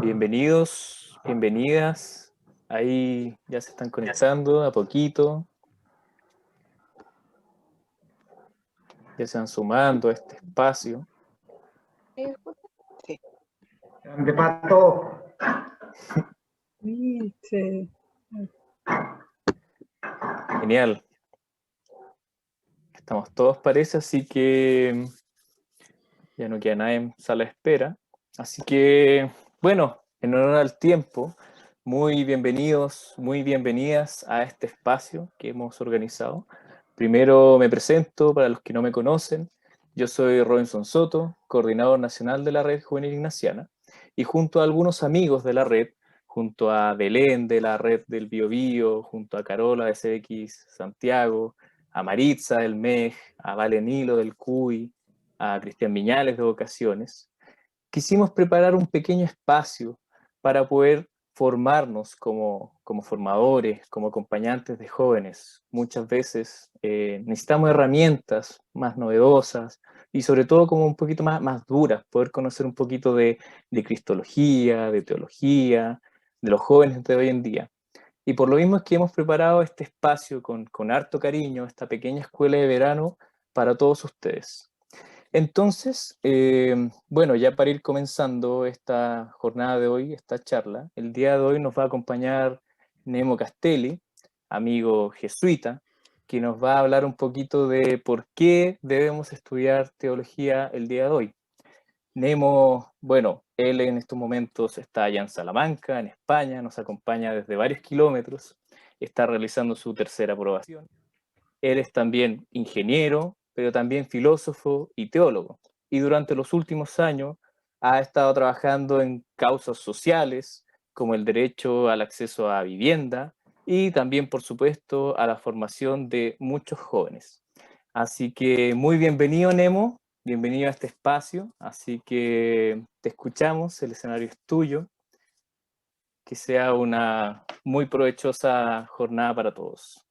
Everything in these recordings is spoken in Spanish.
Bienvenidos, bienvenidas. Ahí ya se están conectando a poquito. Ya se van sumando a este espacio. Sí. Grande Pato. Sí. Genial. Estamos todos, parece, así que ya no queda nadie en sala de espera. Así que, bueno, en honor al tiempo, muy bienvenidos, muy bienvenidas a este espacio que hemos organizado. Primero me presento para los que no me conocen. Yo soy Robinson Soto, coordinador nacional de la Red Juvenil Ignaciana, y junto a algunos amigos de la red, junto a Belén de la Red del Biobío, junto a Carola de CX Santiago, a Maritza del MEG, a Valenilo del CUI, a Cristian Viñales de Vocaciones, quisimos preparar un pequeño espacio para poder formarnos como formadores, como acompañantes de jóvenes. Muchas veces necesitamos herramientas más novedosas y sobre todo como un poquito más duras, poder conocer un poquito de cristología, de teología, de los jóvenes de hoy en día. Y por lo mismo es que hemos preparado este espacio con harto cariño, esta pequeña escuela de verano para todos ustedes. Entonces, bueno, ya para ir comenzando esta jornada de hoy, esta charla, el día de hoy nos va a acompañar Nemo Castelli, amigo jesuita, que nos va a hablar un poquito de por qué debemos estudiar teología el día de hoy. Nemo, bueno, él en estos momentos está allá en Salamanca, en España, nos acompaña desde varios kilómetros, está realizando su tercera aprobación. Él es también ingeniero, pero también filósofo y teólogo. Y durante los últimos años ha estado trabajando en causas sociales, como el derecho al acceso a vivienda y también, por supuesto, a la formación de muchos jóvenes. Así que muy bienvenido, Nemo, bienvenido a este espacio. Así que te escuchamos, el escenario es tuyo. Que sea una muy provechosa jornada para todos.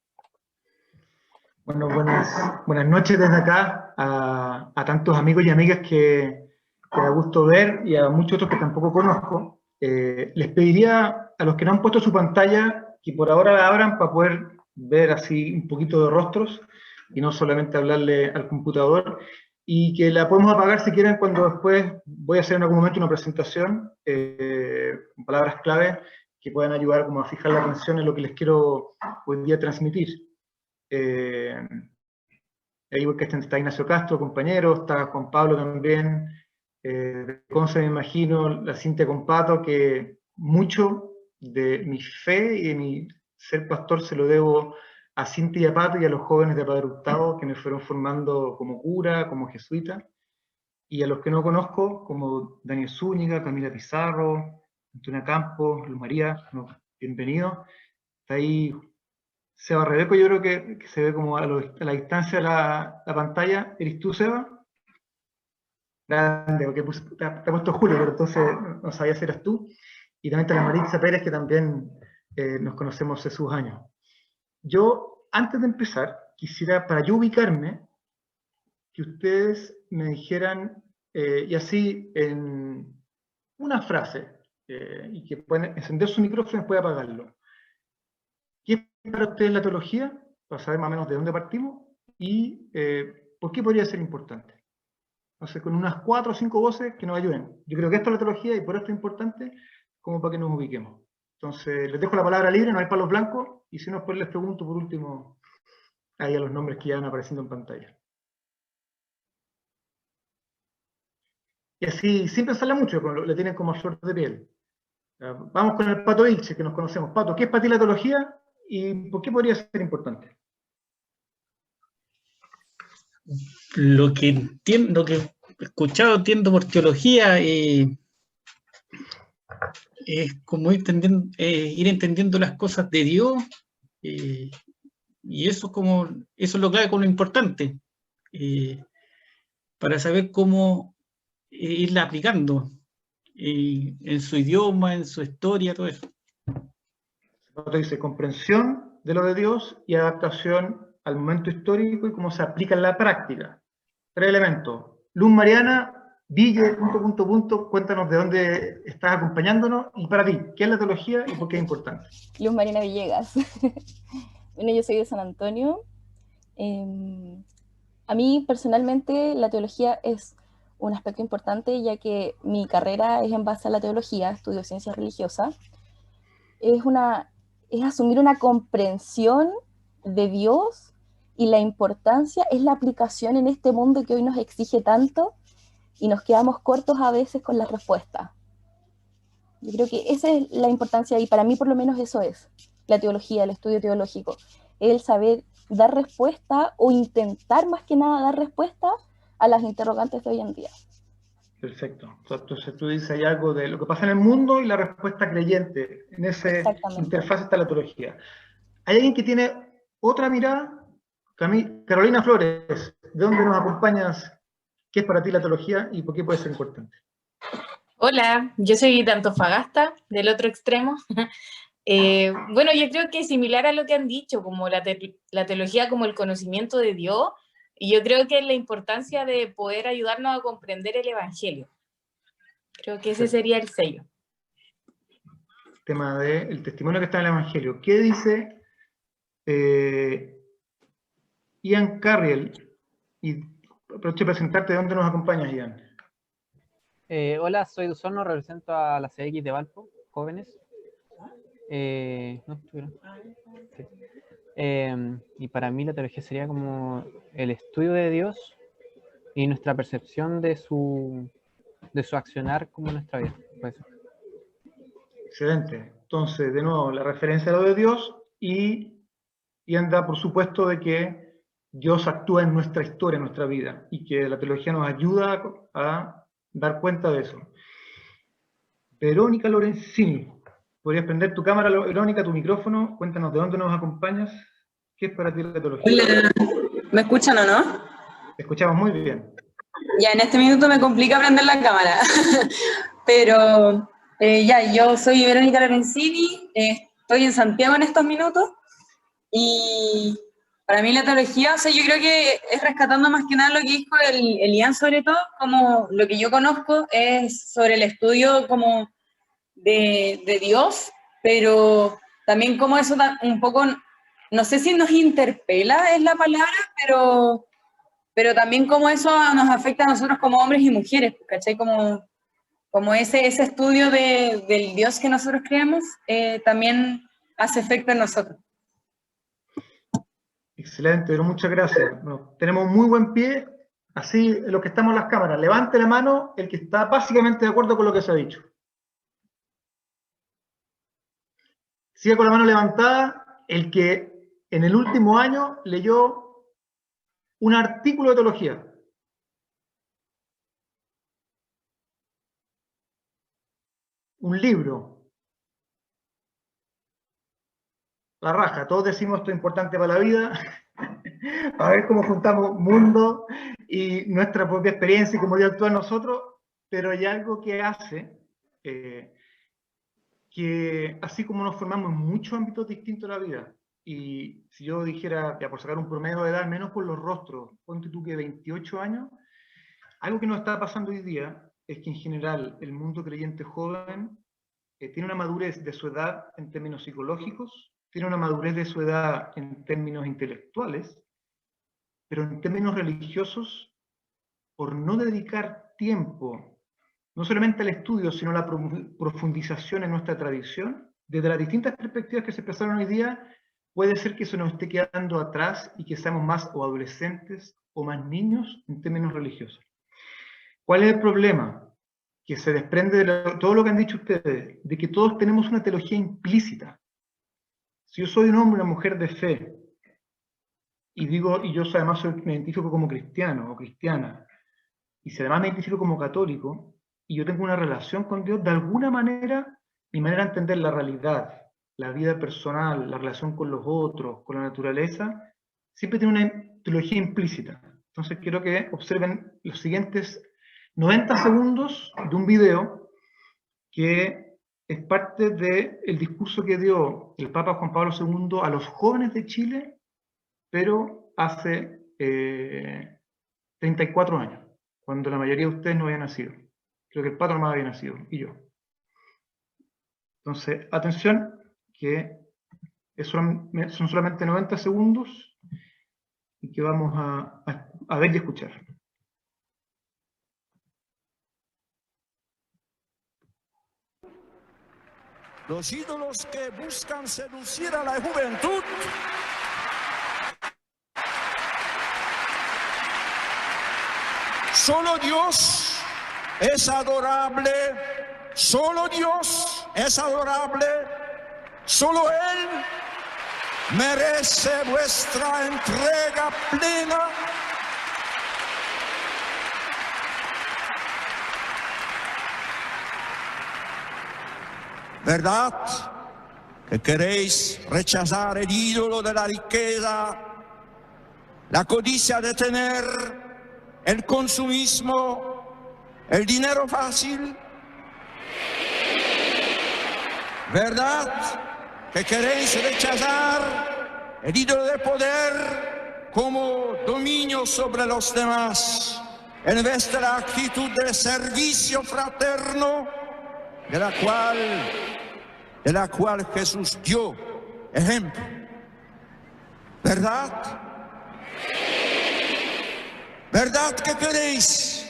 Bueno, buenas noches desde acá a tantos amigos y amigas que da gusto ver y a muchos otros que tampoco conozco. Les pediría a los que no han puesto su pantalla que por ahora la abran para poder ver así un poquito de rostros y no solamente hablarle al computador, y que la podemos apagar si quieren cuando después voy a hacer en algún momento una presentación con palabras clave que puedan ayudar como a fijar la atención en lo que les quiero hoy día transmitir. Ahí que está Ignacio Castro, compañero, está Juan Pablo también, de Conce me imagino, la Cintia Compato, que mucho de mi fe y de mi ser pastor se lo debo a Cintia y a Pato y a los jóvenes de Padre Hurtado que me fueron formando como cura, como jesuita, y a los que no conozco, como Daniel Zúñiga, Camila Pizarro, Antonia Campos, Luz María, no, bienvenido. Está ahí Seba Rebeco, yo creo que se ve como a la distancia de la pantalla. ¿Eres tú, Seba? Grande, porque te ha puesto Julio, pero entonces no sabía si eras tú. Y también está la Maritza Pérez, que también nos conocemos hace sus años. Yo, antes de empezar, quisiera, para yo ubicarme, que ustedes me dijeran, y así en una frase, y que pueden encender su micrófono y después apagarlo. ¿Qué es para ustedes la teología? Para saber más o menos de dónde partimos y por qué podría ser importante. Entonces, con unas 4 o 5 voces que nos ayuden. Yo creo que esto es la teología y por esto es importante, como para que nos ubiquemos. Entonces, les dejo la palabra libre, no hay palos blancos, y si no, después les pregunto por último ahí a los nombres que ya van apareciendo en pantalla. Y así, sin pensarle mucho, le tienen como a flor de piel. Vamos con el Pato Ilche, que nos conocemos. Pato, ¿qué es para ti la teología y por qué podría ser importante? Lo que entiendo, lo que he escuchado, entiendo por teología, es como ir entendiendo las cosas de Dios, y eso es lo clave, con lo importante, para saber cómo irla aplicando en su idioma, en su historia, todo eso. Dice comprensión de lo de Dios y adaptación al momento histórico y cómo se aplica en la práctica. 3 elementos. Luz mariana, Ville, cuéntanos de dónde estás acompañándonos y para ti, ¿qué es la teología y por qué es importante? Luz Marina Villegas. Bueno, yo soy de San Antonio. A mí personalmente la teología es un aspecto importante, ya que mi carrera es en base a la teología, estudio ciencias religiosas. Es asumir una comprensión de Dios, y la importancia es la aplicación en este mundo que hoy nos exige tanto y nos quedamos cortos a veces con las respuestas. Yo creo que esa es la importancia, y para mí por lo menos eso es la teología, el estudio teológico, el saber dar respuesta o intentar más que nada dar respuesta a las interrogantes de hoy en día. Perfecto. Entonces tú dices, hay algo de lo que pasa en el mundo y la respuesta creyente. En esa interfaz está la teología. ¿Hay alguien que tiene otra mirada? Carolina Flores, ¿de dónde nos acompañas? ¿Qué es para ti la teología y por qué puede ser importante? Hola, yo soy de Antofagasta, del otro extremo. Bueno, yo creo que es similar a lo que han dicho, como la teología como el conocimiento de Dios, y yo creo que es la importancia de poder ayudarnos a comprender el Evangelio. Creo que ese sería el sello. Tema del testimonio que está en el Evangelio. ¿Qué dice Ian Carriel? Y aprovecho de presentarte, ¿de dónde nos acompañas, Ian? Hola, soy de Osorno, represento a la CX de Valpo, jóvenes. Sí. Y para mí la teología sería como el estudio de Dios y nuestra percepción de su accionar como en nuestra vida. Pues. Excelente. Entonces, de nuevo, la referencia a lo de Dios y anda, por supuesto, de que Dios actúa en nuestra historia, en nuestra vida, y que la teología nos ayuda a dar cuenta de eso. Verónica Lorenzini, ¿podrías prender tu cámara, Verónica, tu micrófono? Cuéntanos de dónde nos acompañas. ¿Qué es para ti la teología? Hola, ¿me escuchan o no? Te escuchamos muy bien. Ya, en este minuto me complica prender la cámara, pero ya, yo soy Verónica Lorenzini, estoy en Santiago en estos minutos, y para mí la teología, o sea, yo creo que es rescatando más que nada lo que dijo el Ian, sobre todo, como lo que yo conozco es sobre el estudio como de Dios, pero también como eso un poco, no sé si nos interpela es la palabra, pero también como eso nos afecta a nosotros como hombres y mujeres, ¿cachai? Como ese estudio del Dios que nosotros creemos también hace efecto en nosotros. Excelente, pero muchas gracias. Bueno, tenemos muy buen pie, así los que estamos en las cámaras. Levante la mano el que está básicamente de acuerdo con lo que se ha dicho. Siga con la mano levantada el que en el último año leyó un artículo de teología. Un libro. La raja, todos decimos esto es importante para la vida, a ver cómo juntamos mundo y nuestra propia experiencia y cómo Dios actúa en nosotros, pero hay algo que hace que así como nos formamos en muchos ámbitos distintos de la vida, y si yo dijera, ya por sacar un promedio de edad, al menos por los rostros, ponte tú que 28 años, algo que nos está pasando hoy día es que en general el mundo creyente joven tiene una madurez de su edad en términos psicológicos, tiene una madurez de su edad en términos intelectuales, pero en términos religiosos, por no dedicar tiempo, no solamente al estudio, sino a la profundización en nuestra tradición, desde las distintas perspectivas que se expresaron hoy día, puede ser que eso nos esté quedando atrás y que seamos más o adolescentes o más niños en términos religiosos. ¿Cuál es el problema? Que se desprende de todo lo que han dicho ustedes, de que todos tenemos una teología implícita. Si yo soy un hombre, una mujer de fe, y yo además me identifico como cristiano o cristiana, y si además me identifico como católico, y yo tengo una relación con Dios, de alguna manera, mi manera de entender la realidad, la vida personal, la relación con los otros, con la naturaleza, siempre tiene una teología implícita. Entonces quiero que observen los siguientes 90 segundos de un video que es parte del discurso que dio el Papa Juan Pablo II a los jóvenes de Chile, pero hace 34 años. cuando la mayoría de ustedes no había nacido. Creo que el Pato nomás había nacido, y yo. Entonces, atención, que son solamente 90 segundos y que vamos a ver y escuchar. Los ídolos que buscan seducir a la juventud solo Dios es adorable, solo Dios es adorable, solo Él merece vuestra entrega plena. ¿Verdad que queréis rechazar el ídolo de la riqueza, la codicia de tener, el consumismo, el dinero fácil? ¿Verdad que queréis rechazar el ídolo de poder como dominio sobre los demás, en vez de la actitud de servicio fraterno de la cual Jesús dio ejemplo? ¿Verdad? ¿Verdad que queréis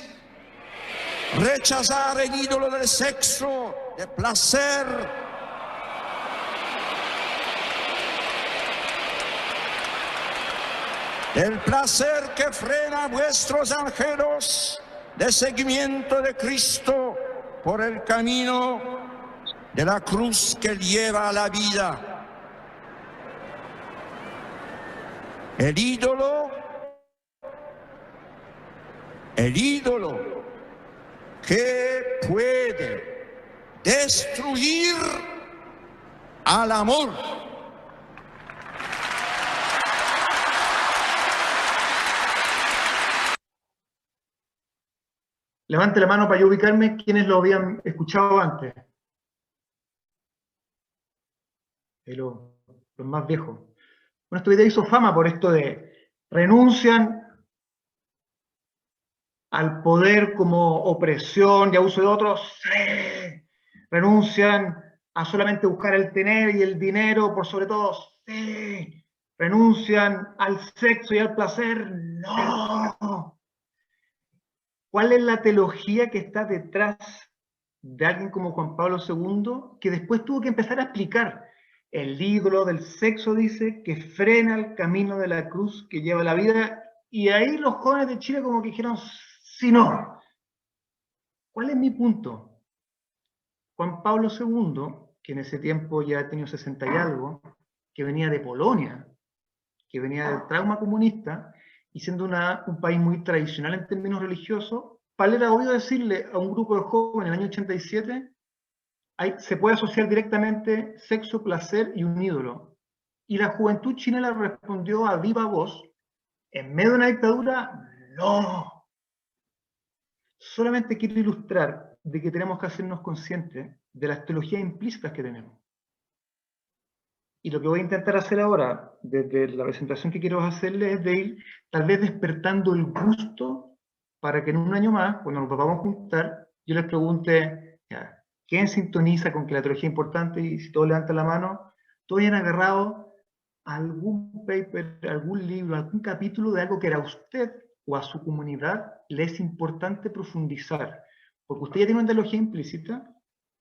rechazar el ídolo del sexo, de placer, el placer que frena vuestros anhelos de seguimiento de Cristo por el camino de la cruz que lleva a la vida? El ídolo que puede destruir al amor. Levante la mano para yo ubicarme quienes lo habían escuchado antes. Los más viejos. Bueno, este video hizo fama por esto de renuncian al poder como opresión y abuso de otros, sí. Renuncian a solamente buscar el tener y el dinero por sobre todo, sí. Renuncian al sexo y al placer, no. ¿Cuál es la teología que está detrás de alguien como Juan Pablo II, que después tuvo que empezar a explicar? El ídolo del sexo dice que frena el camino de la cruz que lleva la vida, y ahí los jóvenes de Chile como que dijeron, sí, no. ¿Cuál es mi punto? Juan Pablo II, que en ese tiempo ya tenía 60 y algo, que venía de Polonia, que venía del trauma comunista, y siendo un país muy tradicional en términos religiosos, para él era obvio decirle a un grupo de jóvenes en el año 87, se puede asociar directamente sexo, placer y un ídolo. Y la juventud chilena respondió a viva voz, en medio de una dictadura, no. Solamente quiero ilustrar de que tenemos que hacernos conscientes de las teologías implícitas que tenemos. Y lo que voy a intentar hacer ahora, desde la presentación que quiero hacerles, es de ir tal vez despertando el gusto para que en un año más, cuando nos vamos a juntar, yo les pregunte, ya, ¿quién sintoniza con que la teología es importante? Y si todos levantan la mano, todos hayan agarrado algún paper, algún libro, algún capítulo de algo que era a usted o a su comunidad le es importante profundizar. Porque usted ya tiene una teología implícita,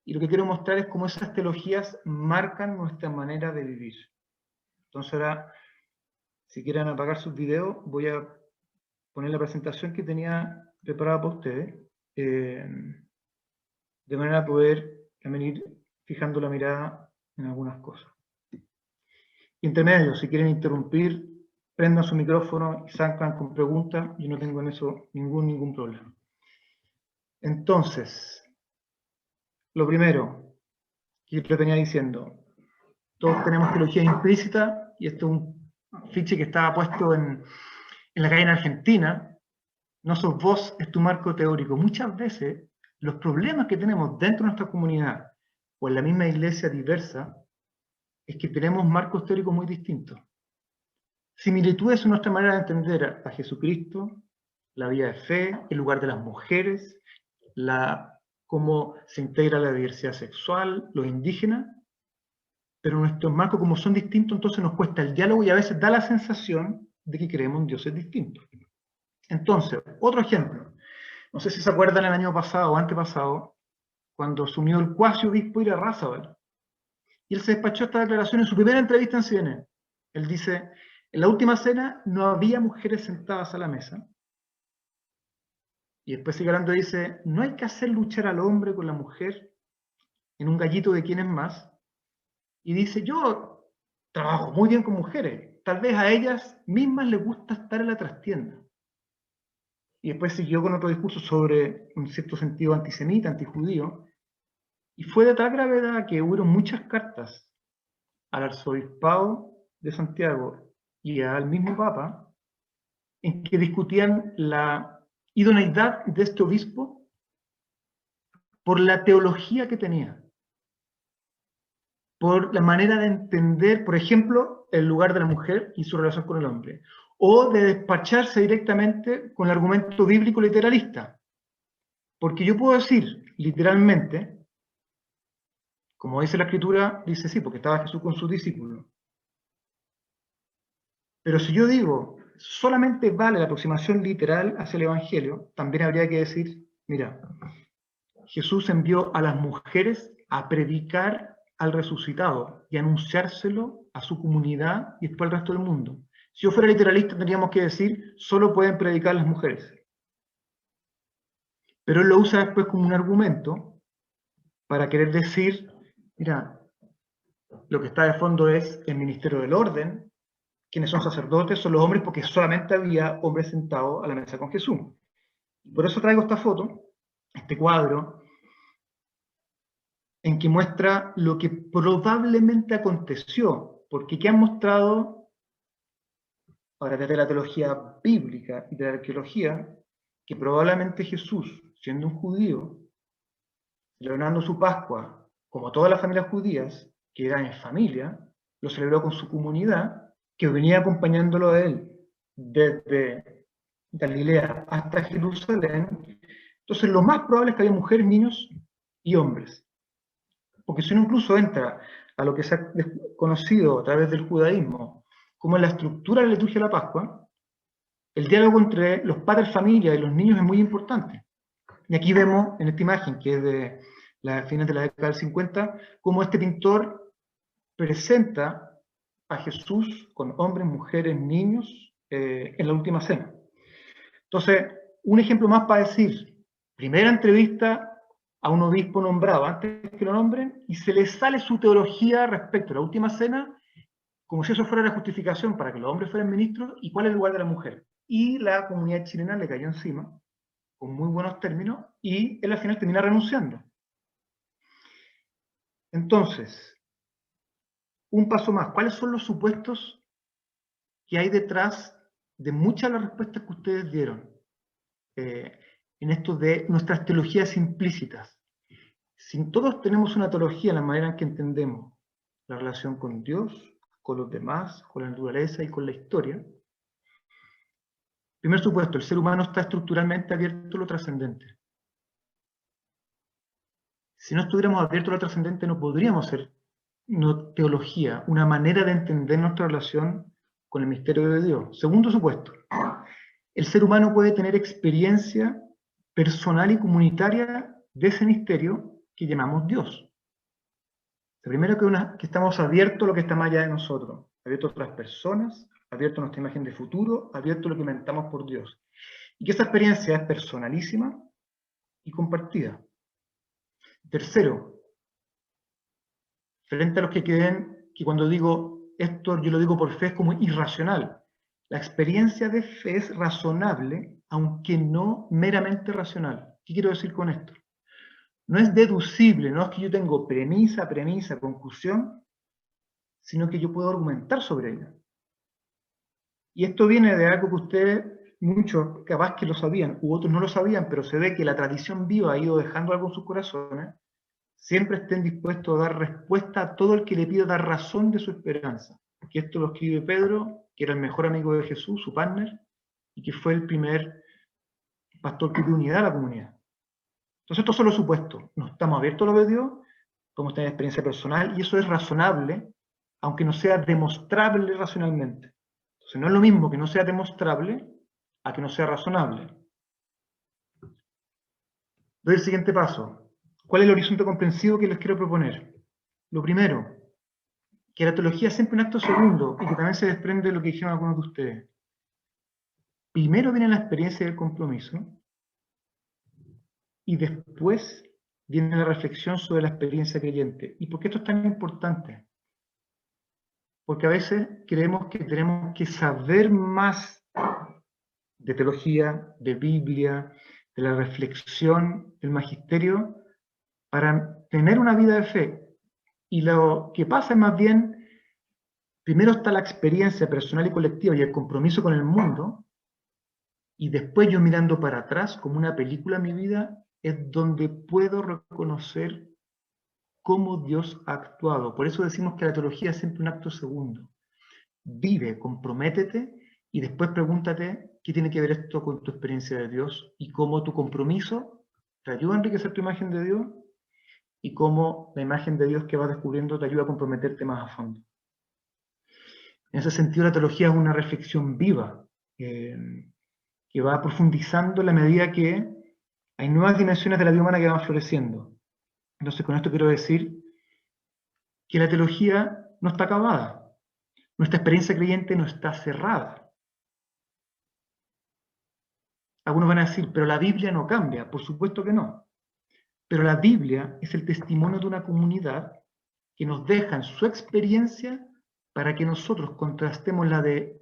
y lo que quiero mostrar es cómo esas teologías marcan nuestra manera de vivir. Entonces ahora, si quieren apagar sus videos, voy a poner la presentación que tenía preparada para ustedes, de manera a poder también ir fijando la mirada en algunas cosas. Intermedio, si quieren interrumpir, prendan su micrófono y sacan con preguntas, yo no tengo en eso ningún problema. Entonces, lo primero, que yo venía diciendo, todos tenemos teología implícita, y esto es un fiche que estaba puesto en la calle en Argentina. No sos vos, es tu marco teórico. Muchas veces los problemas que tenemos dentro de nuestra comunidad o en la misma iglesia diversa es que tenemos marcos teóricos muy distintos. Similitudes en nuestra manera de entender a Jesucristo, la vida de fe, el lugar de las mujeres, cómo se integra la diversidad sexual, los indígenas, pero nuestros marcos, como son distintos, entonces nos cuesta el diálogo y a veces da la sensación de que creemos en dioses distintos. Entonces, otro ejemplo, no sé si se acuerdan el año pasado o antepasado, cuando asumió el cuasi obispo Irarrázaval, y él se despachó esta declaración en su primera entrevista en CNN. Él dice, en la última cena no había mujeres sentadas a la mesa, y después sigue hablando y dice, no hay que hacer luchar al hombre con la mujer en un gallito de quién es más, y dice, yo trabajo muy bien con mujeres, tal vez a ellas mismas les gusta estar en la trastienda. Y después siguió con otro discurso sobre, en cierto sentido, antisemita, antijudío, y fue de tal gravedad que hubo muchas cartas al arzobispado de Santiago y al mismo Papa, en que discutían la idoneidad de este obispo por la teología que tenía, por la manera de entender, por ejemplo, el lugar de la mujer y su relación con el hombre, o de despacharse directamente con el argumento bíblico literalista. Porque yo puedo decir, literalmente, como dice la Escritura, dice sí, porque estaba Jesús con sus discípulos. Pero si yo digo, solamente vale la aproximación literal hacia el Evangelio, también habría que decir, mira, Jesús envió a las mujeres a predicar al resucitado y anunciárselo a su comunidad y después al resto del mundo. Si yo fuera literalista tendríamos que decir, solo pueden predicar las mujeres. Pero él lo usa después como un argumento para querer decir, mira, lo que está de fondo es el ministerio del orden, quienes son sacerdotes son los hombres porque solamente había hombres sentados a la mesa con Jesús. Por eso traigo esta foto, este cuadro, en que muestra lo que probablemente aconteció, porque ¿qué han mostrado, ahora desde la teología bíblica y de la arqueología, que probablemente Jesús, siendo un judío, celebrando su Pascua, como todas las familias judías, que eran en familia, lo celebró con su comunidad, que venía acompañándolo a él desde Galilea hasta Jerusalén. Entonces lo más probable es que haya mujeres, niños y hombres. Porque si uno incluso entra a lo que se ha conocido a través del judaísmo como la estructura de la liturgia de la Pascua, el diálogo entre los padres familia y los niños es muy importante. Y aquí vemos en esta imagen, que es de la finales de la década del 50, cómo este pintor presenta a Jesús con hombres, mujeres, niños en la última cena. Entonces, un ejemplo más para decir, primera entrevista a un obispo nombrado antes que lo nombren, y se le sale su teología respecto a la última cena, como si eso fuera la justificación para que los hombres fueran ministros, y cuál es el lugar de la mujer. Y la comunidad chilena le cayó encima, con muy buenos términos, y él al final termina renunciando. Entonces, un paso más, ¿cuáles son los supuestos que hay detrás de muchas de las respuestas que ustedes dieron en esto de nuestras teologías implícitas? Si todos tenemos una teología en la manera en que entendemos la relación con Dios, con los demás, con la naturaleza y con la historia, primer supuesto, el ser humano está estructuralmente abierto a lo trascendente. Si no estuviéramos abiertos a lo trascendente, no podríamos ser una teología, una manera de entender nuestra relación con el misterio de Dios. Segundo supuesto, el ser humano puede tener experiencia personal y comunitaria de ese misterio que llamamos Dios. Lo primero que estamos abiertos a lo que está más allá de nosotros, abiertos a otras personas, abiertos a nuestra imagen de futuro, abiertos a lo que inventamos por Dios. Y que esa experiencia es personalísima y compartida. Tercero, frente a los que creen que cuando digo esto, yo lo digo por fe, es como irracional. La experiencia de fe es razonable, aunque no meramente racional. ¿Qué quiero decir con esto? No es deducible, no es que yo tengo premisa, conclusión, sino que yo puedo argumentar sobre ella. Y esto viene de algo que ustedes, muchos capaz que lo sabían, u otros no lo sabían, pero se ve que la tradición viva ha ido dejando algo en sus corazones. Siempre estén dispuestos a dar respuesta a todo el que le pida dar razón de su esperanza. Porque esto lo escribe Pedro, que era el mejor amigo de Jesús, su partner, y que fue el primer pastor que dé unidad a la comunidad. Entonces estos son los supuestos. No estamos abiertos a lo de Dios, podemos tener experiencia personal, y eso es razonable, aunque no sea demostrable racionalmente. Entonces no es lo mismo que no sea demostrable a que no sea razonable. Doy el siguiente paso. ¿Cuál es el horizonte comprensivo que les quiero proponer? Lo primero, que la teología es siempre un acto segundo, y que también se desprende de lo que dijeron algunos de ustedes. Primero viene la experiencia del compromiso, y después viene la reflexión sobre la experiencia creyente. ¿Y por qué esto es tan importante? Porque a veces creemos que tenemos que saber más de teología, de Biblia, de la reflexión, del magisterio, para tener una vida de fe. Y lo que pasa es más bien, primero está la experiencia personal y colectiva y el compromiso con el mundo, y después yo mirando para atrás, como una película en mi vida, es donde puedo reconocer cómo Dios ha actuado. Por eso decimos que la teología es siempre un acto segundo. Vive, comprométete, y después pregúntate qué tiene que ver esto con tu experiencia de Dios, y cómo tu compromiso te ayuda a enriquecer tu imagen de Dios, y cómo la imagen de Dios que vas descubriendo te ayuda a comprometerte más a fondo. En ese sentido, la teología es una reflexión viva, que va profundizando en la medida que hay nuevas dimensiones de la vida humana que van floreciendo. Entonces, con esto quiero decir que la teología no está acabada. Nuestra experiencia creyente no está cerrada. Algunos van a decir, pero la Biblia no cambia. Por supuesto que no. Pero la Biblia es el testimonio de una comunidad que nos deja en su experiencia para que nosotros contrastemos la de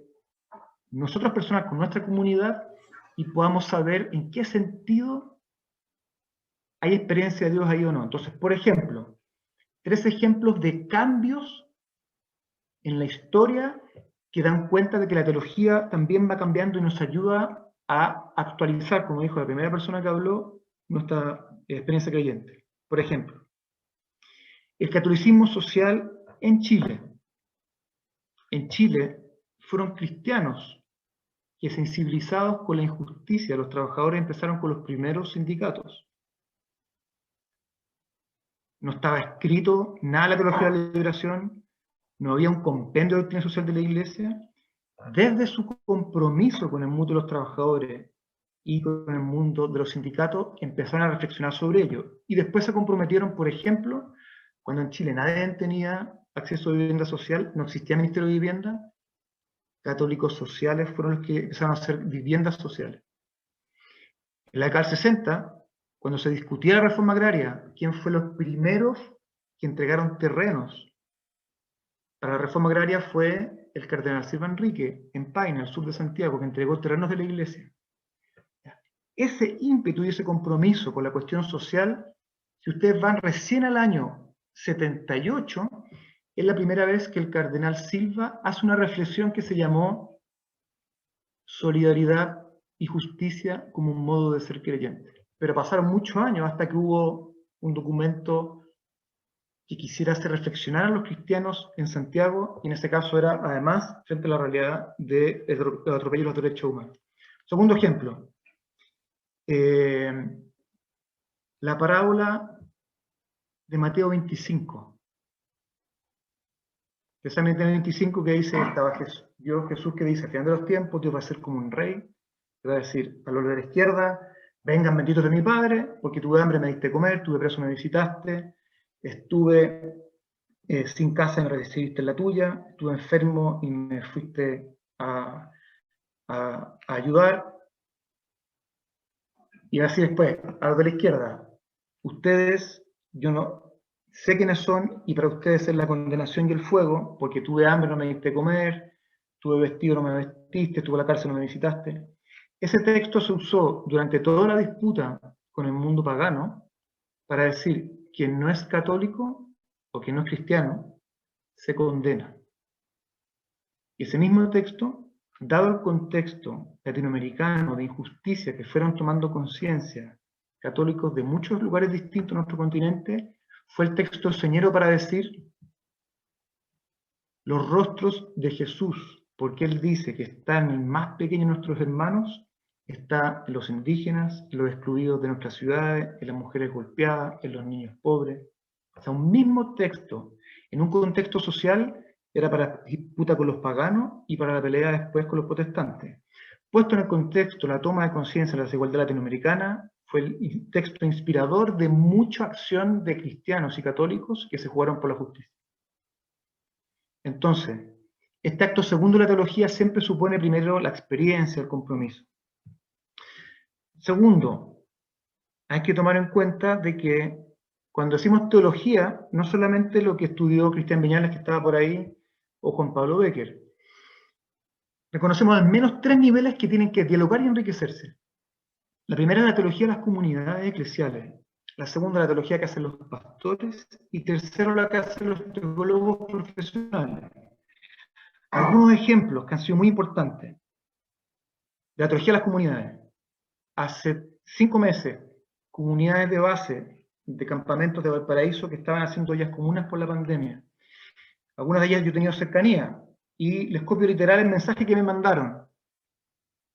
nosotras personas con nuestra comunidad y podamos saber en qué sentido hay experiencia de Dios ahí o no. Entonces, por ejemplo, 3 ejemplos de cambios en la historia que dan cuenta de que la teología también va cambiando y nos ayuda a actualizar, como dijo la primera persona que habló, nuestra experiencia creyente. Por ejemplo, el catolicismo social en Chile. En Chile fueron cristianos que, sensibilizados con la injusticia de los trabajadores, empezaron con los primeros sindicatos. No estaba escrito nada de la teología de la liberación, no había un compendio de doctrina social de la Iglesia. Desde su compromiso con el mundo de los trabajadores y con el mundo de los sindicatos, empezaron a reflexionar sobre ello. Y después se comprometieron, por ejemplo, cuando en Chile nadie tenía acceso a vivienda social, no existía Ministerio de Vivienda, católicos sociales fueron los que empezaron a hacer viviendas sociales. En la década del 60, cuando se discutía la reforma agraria, ¿quién fue los primeros que entregaron terrenos para la reforma agraria? Fue el cardenal Silva Enrique, en Paine, al sur de Santiago, que entregó terrenos de la iglesia. Ese ímpetu y ese compromiso con la cuestión social, si ustedes van recién al año 78, es la primera vez que el cardenal Silva hace una reflexión que se llamó solidaridad y justicia como un modo de ser creyente. Pero pasaron muchos años hasta que hubo un documento que quisiera hacer reflexionar a los cristianos en Santiago, y en ese caso era, además, frente a la realidad del atropello de los derechos humanos. Segundo ejemplo, la parábola de Mateo 25. Precisamente en el 25 que dice, estaba Jesús que dice, al final de los tiempos Dios va a ser como un rey, que va a decir a los de la izquierda, vengan benditos de mi Padre, porque tuve hambre, me diste comer, tuve preso, me visitaste, estuve sin casa y me recibiste en la tuya, estuve enfermo y me fuiste a ayudar. Y así después, a los de la izquierda, ustedes, yo no sé quiénes son, y para ustedes es la condenación y el fuego, porque tuve hambre, no me diste comer, tuve vestido, no me vestiste, estuve en la cárcel, no me visitaste. Ese texto se usó durante toda la disputa con el mundo pagano para decir que no es católico o que no es cristiano, se condena. Y ese mismo texto, dado el contexto latinoamericano de injusticia que fueron tomando conciencia católicos de muchos lugares distintos en nuestro continente, fue el texto señero para decir los rostros de Jesús, porque Él dice que están en el más pequeño de nuestros hermanos, está en los indígenas, en los excluidos de nuestras ciudades, en las mujeres golpeadas, en los niños pobres. O sea, un mismo texto, en un contexto social, era para disputa con los paganos y para la pelea después con los protestantes. Puesto en el contexto, la toma de conciencia de la desigualdad latinoamericana fue el texto inspirador de mucha acción de cristianos y católicos que se jugaron por la justicia. Entonces, este acto segundo de la teología siempre supone primero la experiencia, el compromiso. Segundo, hay que tomar en cuenta de que cuando decimos teología, no solamente lo que estudió Cristian Viñales, que estaba por ahí, o Juan Pablo Becker. Reconocemos al menos 3 niveles que tienen que dialogar y enriquecerse. La primera es la teología de las comunidades eclesiales. La segunda, la teología que hacen los pastores. Y tercero, la que hacen los teólogos profesionales. Algunos ejemplos que han sido muy importantes. La teología de las comunidades. Hace 5 meses, comunidades de base de campamentos de Valparaíso que estaban haciendo ollas comunas por la pandemia. Algunas de ellas yo he tenido cercanía, y les copio literal el mensaje que me mandaron.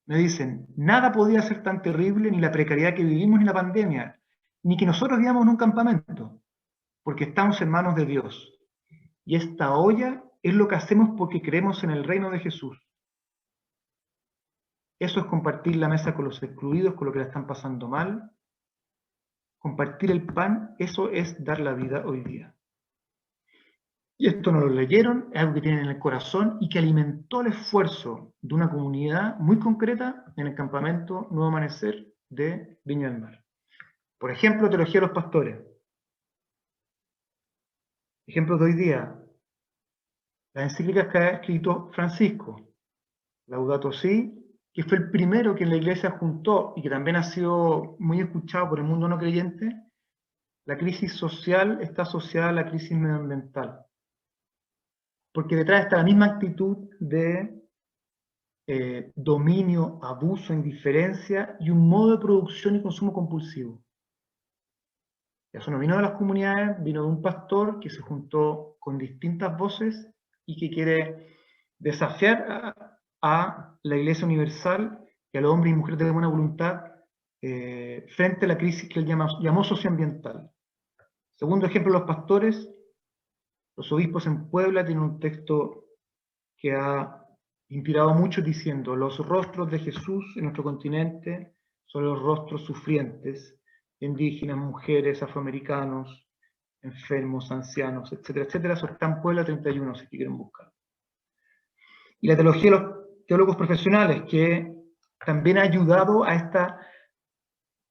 Me dicen, nada podía ser tan terrible, ni la precariedad que vivimos, ni la pandemia, ni que nosotros vivamos en un campamento, porque estamos en manos de Dios. Y esta olla es lo que hacemos porque creemos en el reino de Jesús. Eso es compartir la mesa con los excluidos, con los que la están pasando mal. Compartir el pan, eso es dar la vida hoy día. Y esto no lo leyeron, es algo que tienen en el corazón y que alimentó el esfuerzo de una comunidad muy concreta en el campamento Nuevo Amanecer de Viña del Mar. Por ejemplo, teología de los pastores. Ejemplos de hoy día. Las encíclicas que ha escrito Francisco. Laudato Si, que fue el primero que en la iglesia juntó y que también ha sido muy escuchado por el mundo no creyente. La crisis social está asociada a la crisis medioambiental. Porque detrás está la misma actitud de dominio, abuso, indiferencia y un modo de producción y consumo compulsivo. Eso no vino de las comunidades, vino de un pastor que se juntó con distintas voces y que quiere desafiar a la Iglesia Universal y a los hombres y mujeres de buena voluntad frente a la crisis que él llamó socioambiental. Segundo ejemplo, los pastores. Los obispos en Puebla tienen un texto que ha inspirado mucho diciendo: los rostros de Jesús en nuestro continente son los rostros sufrientes, indígenas, mujeres, afroamericanos, enfermos, ancianos, etcétera, etcétera. Eso está en Puebla 31, si quieren buscar. Y la teología de los teólogos profesionales, que también ha ayudado a este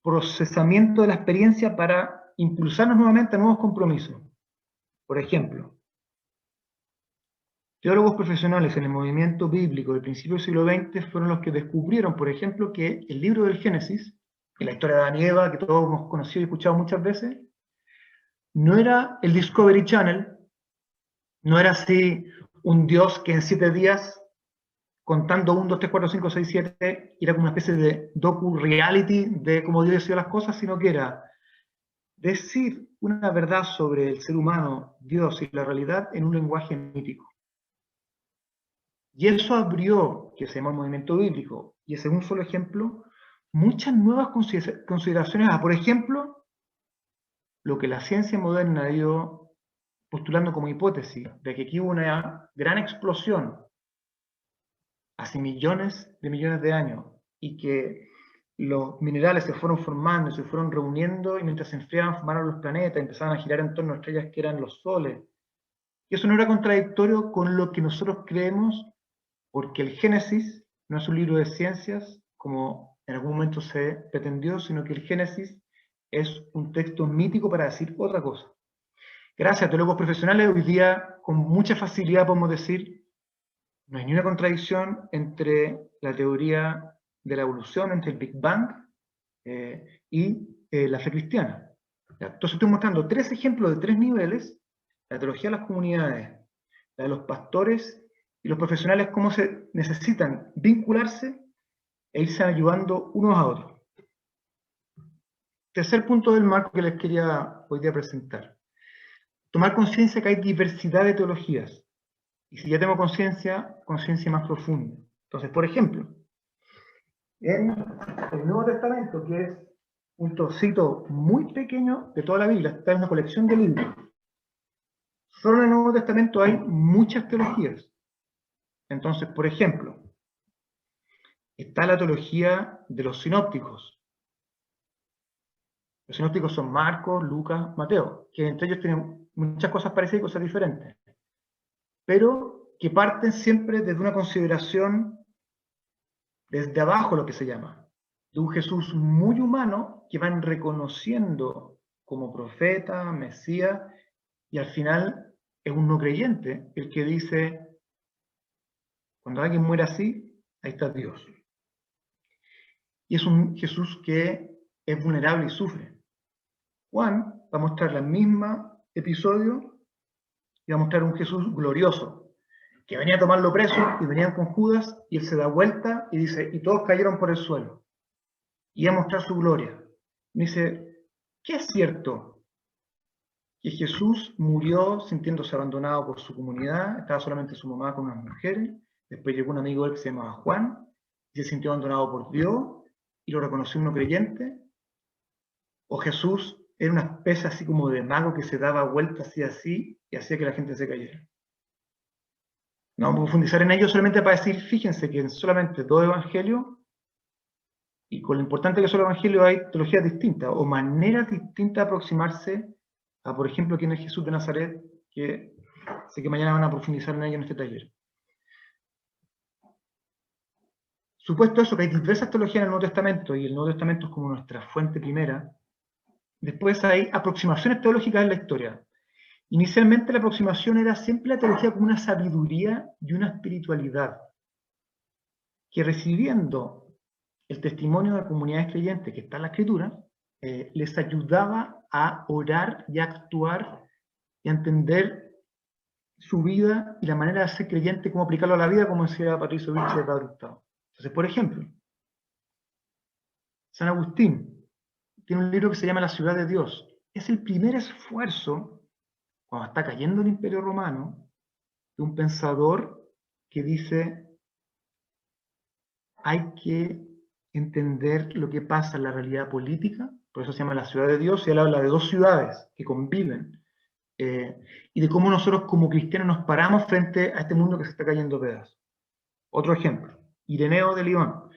procesamiento de la experiencia para impulsarnos nuevamente a nuevos compromisos. Por ejemplo, teólogos profesionales en el movimiento bíblico del principio del siglo XX fueron los que descubrieron, por ejemplo, que el libro del Génesis, en la historia de Adán y Eva, que todos hemos conocido y escuchado muchas veces, no era el Discovery Channel, no era así un Dios que en 7 días, contando 1, 2, 3, 4, 5, 6, 7, era como una especie de docu-reality de cómo Dios decía las cosas, sino que era decir una verdad sobre el ser humano, Dios y la realidad en un lenguaje mítico. Y eso abrió, que se llama el movimiento bíblico, y ese es un solo ejemplo, muchas nuevas consideraciones a, por ejemplo, lo que la ciencia moderna ha ido postulando como hipótesis, de que aquí hubo una gran explosión hace millones de años, y que los minerales se fueron formando, se fueron reuniendo, y mientras se enfriaban formaron los planetas, empezaban a girar en torno a estrellas que eran los soles. Y eso no era contradictorio con lo que nosotros creemos, porque el Génesis no es un libro de ciencias, como en algún momento se pretendió, sino que el Génesis es un texto mítico para decir otra cosa. Gracias a teólogos profesionales, hoy día con mucha facilidad podemos decir, no hay ni una contradicción entre la teoría de la evolución, entre el Big Bang y la fe cristiana. Entonces estoy mostrando 3 ejemplos de 3 niveles: la teología de las comunidades, la de los pastores y los profesionales, cómo se necesitan vincularse e irse ayudando unos a otros. Tercer punto del marco que les quería hoy día presentar. Tomar conciencia que hay diversidad de teologías. Y si ya tengo conciencia, conciencia más profunda. Entonces, por ejemplo, en el Nuevo Testamento, que es un trocito muy pequeño de toda la Biblia, está en una colección de libros. Solo en el Nuevo Testamento hay muchas teologías. Entonces, por ejemplo, está la teología de los sinópticos. Los sinópticos son Marcos, Lucas, Mateo, que entre ellos tienen muchas cosas parecidas y cosas diferentes, pero que parten siempre desde una consideración desde abajo, lo que se llama, de un Jesús muy humano que van reconociendo como profeta, Mesías, y al final es un no creyente el que dice, cuando alguien muere así, ahí está Dios. Y es un Jesús que es vulnerable y sufre. Juan va a mostrar el mismo episodio y va a mostrar un Jesús glorioso, que venía a tomarlo preso y venían con Judas, y él se da vuelta y dice, y todos cayeron por el suelo. Y va a mostrar su gloria. Y dice, ¿qué es cierto? Que Jesús murió sintiéndose abandonado por su comunidad, estaba solamente su mamá con unas mujeres, después llegó un amigo de él que se llamaba Juan, y se sintió abandonado por Dios, y lo reconoció un no creyente, o Jesús era una especie así como de mago que se daba vueltas así, y hacía que la gente se cayera. No vamos a profundizar en ello, solamente para decir, fíjense que en solamente 2 evangelios, y con lo importante que son los evangelios, hay teologías distintas, o maneras distintas de aproximarse a, por ejemplo, quién es Jesús de Nazaret, que sé que mañana van a profundizar en ello en este taller. Supuesto eso, que hay diversas teologías en el Nuevo Testamento, y el Nuevo Testamento es como nuestra fuente primera, después hay aproximaciones teológicas en la historia. Inicialmente la aproximación era siempre la teología como una sabiduría y una espiritualidad, que recibiendo el testimonio de comunidades creyentes que está en la Escritura, les ayudaba a orar y a actuar y a entender su vida y la manera de ser creyente, cómo aplicarlo a la vida, como decía Patricio Vilche de Padre Hurtado. Entonces, por ejemplo, San Agustín tiene un libro que se llama La ciudad de Dios. Es el primer esfuerzo, cuando está cayendo el Imperio Romano, de un pensador que dice, hay que entender lo que pasa en la realidad política, por eso se llama La ciudad de Dios, y él habla de 2 ciudades que conviven, y de cómo nosotros como cristianos nos paramos frente a este mundo que se está cayendo a pedazos. Otro ejemplo, Ireneo de Lyon,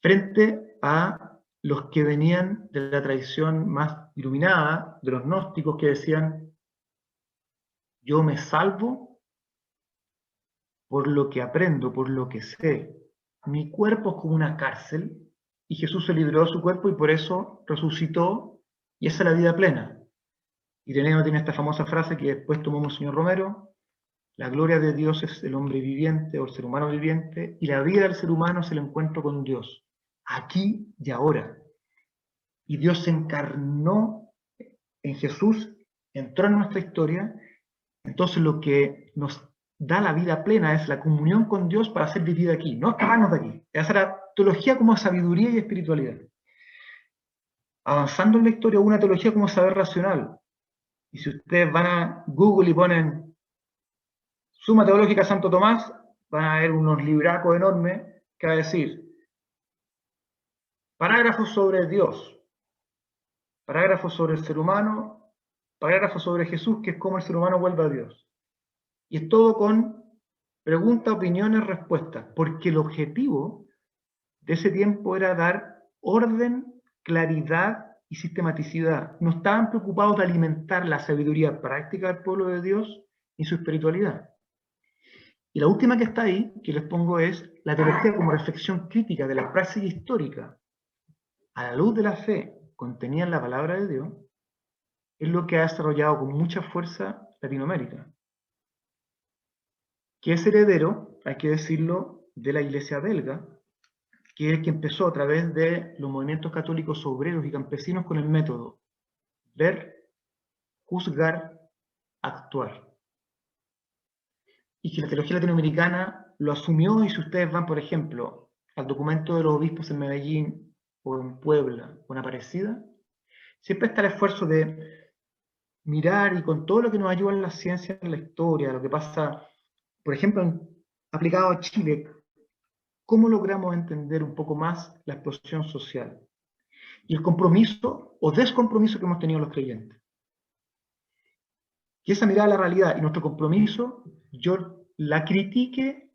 frente a los que venían de la tradición más iluminada, de los gnósticos que decían, yo me salvo por lo que aprendo, por lo que sé. Mi cuerpo es como una cárcel, y Jesús se libró de su cuerpo y por eso resucitó, y esa es la vida plena. Ireneo tiene esta famosa frase que después tomó Monseñor Romero, la gloria de Dios es el hombre viviente o el ser humano viviente, y la vida del ser humano es el encuentro con Dios, aquí y ahora. Y Dios se encarnó en Jesús, entró en nuestra historia, entonces lo que nos da la vida plena es la comunión con Dios para ser vivida aquí, no escaparnos de aquí. Esa era teología como sabiduría y espiritualidad. Avanzando en la historia, hubo una teología como saber racional. Y si ustedes van a Google y ponen Suma Teológica Santo Tomás, van a ver unos libracos enormes que va a decir parágrafos sobre Dios, parágrafos sobre el ser humano, parágrafos sobre Jesús, que es cómo el ser humano vuelve a Dios. Y es todo con preguntas, opiniones, respuestas, porque el objetivo de ese tiempo era dar orden, claridad y sistematicidad. No estaban preocupados de alimentar la sabiduría práctica del pueblo de Dios y su espiritualidad. Y la última que está ahí, que les pongo, es la teología como reflexión crítica de la praxis histórica a la luz de la fe contenida en la palabra de Dios, es lo que ha desarrollado con mucha fuerza Latinoamérica, que es heredero, hay que decirlo, de la Iglesia belga, que es el que empezó a través de los movimientos católicos obreros y campesinos con el método ver, juzgar, actuar. Y que la teología latinoamericana lo asumió, y si ustedes van, por ejemplo, al documento de los obispos en Medellín, o en Puebla, o en Aparecida, siempre está el esfuerzo de mirar, y con todo lo que nos ayuda en la ciencia, en la historia, lo que pasa, por ejemplo, aplicado a Chile, ¿cómo logramos entender un poco más la explosión social? Y el compromiso o descompromiso que hemos tenido los creyentes. Y esa mirada a la realidad y nuestro compromiso, yo la critique,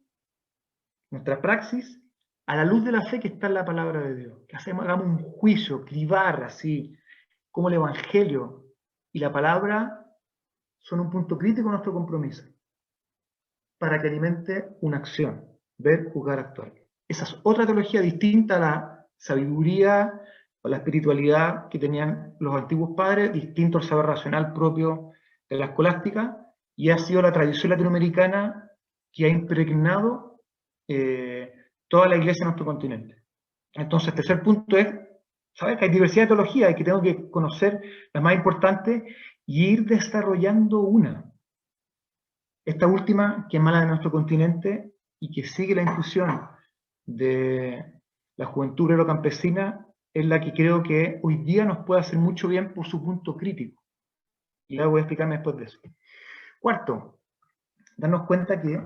nuestra praxis, a la luz de la fe que está en la palabra de Dios. Que hagamos un juicio, cribar así, como el Evangelio y la palabra son un punto crítico en nuestro compromiso, para que alimente una acción, ver, juzgar, actuar. Esa es otra teología distinta a la sabiduría o la espiritualidad que tenían los antiguos padres, distinto al saber racional propio de la escolástica, y ha sido la tradición latinoamericana que ha impregnado toda la iglesia en nuestro continente. Entonces, el tercer punto es, ¿sabes? Que hay diversidad de teologías y que tengo que conocer las más importantes y ir desarrollando una. Esta última, que es mala de nuestro continente y que sigue la infusión de la juventud obrero-campesina, es la que creo que hoy día nos puede hacer mucho bien por su punto crítico. Y ahora voy a explicarme después de eso. Cuarto, darnos cuenta que